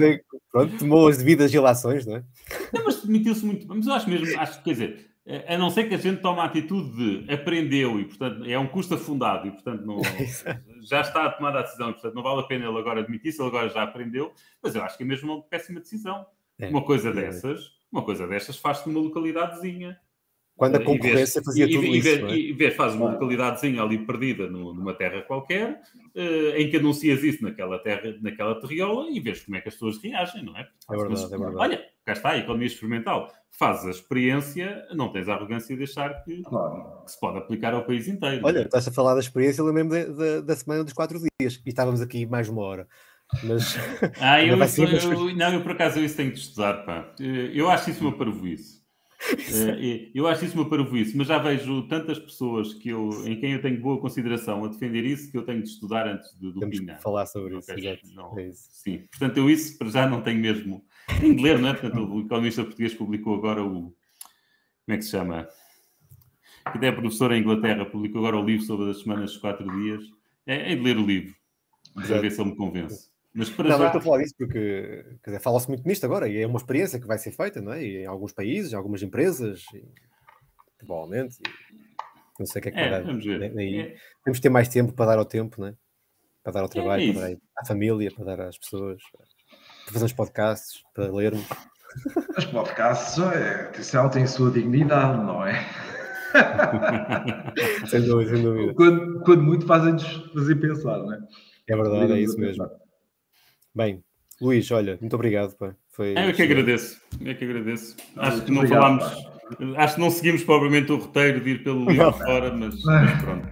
pronto, tomou as devidas ilações, não é? Não, mas demitiu-se muito. Mas eu acho, quer dizer, a não ser que a gente tome a atitude de aprendeu e, portanto, é um custo afundado e, portanto, não, já está a tomar a decisão e, portanto, não vale a pena ele agora demitir-se, ele agora já aprendeu, mas eu acho que é mesmo uma péssima decisão. Uma coisa destas faz-se numa localidadezinha. Quando a concorrência fazia tudo isso. E faz uma localidadezinha ali perdida numa terra qualquer, em que anuncias isso naquela terriola e vês como é que as pessoas reagem, não é? É verdade. Olha, cá está a economia experimental. Fazes a experiência, não tens a arrogância de achar que se pode aplicar ao país inteiro. Olha, estás a falar da experiência, eu lembro-me da semana dos 4 dias e estávamos aqui mais 1 hora. Mas eu por acaso isso tenho de estudar, pá. Eu acho isso uma parvoíce. Eu acho isso uma parvoíce, mas já vejo tantas pessoas em quem eu tenho boa consideração a defender isso que eu tenho de estudar antes de opinar. Temos que falar sobre isso, exato. É isso. Sim, portanto eu isso para já não tenho mesmo. Tenho de ler, não é? Portanto, o economista português publicou agora como é que se chama? Que até é professor em Inglaterra, publicou agora o livro sobre as semanas dos 4 dias. É de ler o livro, para ver se ele me convence. Mas para não, eu estou a falar disso porque fala-se muito nisto agora e é uma experiência que vai ser feita, não é? E em alguns países, em algumas empresas, provavelmente. Não sei o que é que vai dar. Vamos ver. Temos de ter mais tempo para dar ao tempo, não é? Para dar ao trabalho, para dar à família, para dar às pessoas, para fazer os podcasts, para lermos. Os podcasts, atenção, têm a sua dignidade, não é? Sem dúvida. Quando muito fazem-nos fazer pensar, não é? É verdade, é isso mesmo. Bem, Luís, olha, muito obrado. Pá. Eu que agradeço. Acho que não falámos, acho que não seguimos propriamente o roteiro de ir pelo livro fora, mas pronto.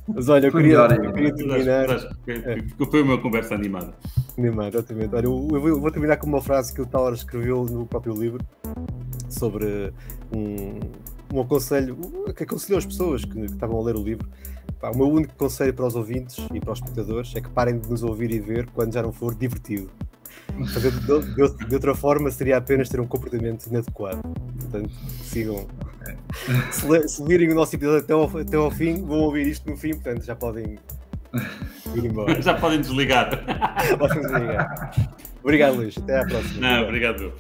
Mas olha, eu queria terminar. Acho que foi uma conversa animada. Exatamente. Olha, eu vou terminar com uma frase que o Tauler escreveu no próprio livro sobre um aconselho que aconselhou as pessoas que estavam a ler o livro. O meu único conselho para os ouvintes e para os espectadores é que parem de nos ouvir e ver quando já não for divertido. Fazer de outra forma seria apenas ter um comportamento inadequado. Portanto, sigam. Se virem o nosso episódio até ao fim, vão ouvir isto no fim, portanto já podem ir embora. Já podem desligar. Obrigado, Luís. Até à próxima. Obrigado.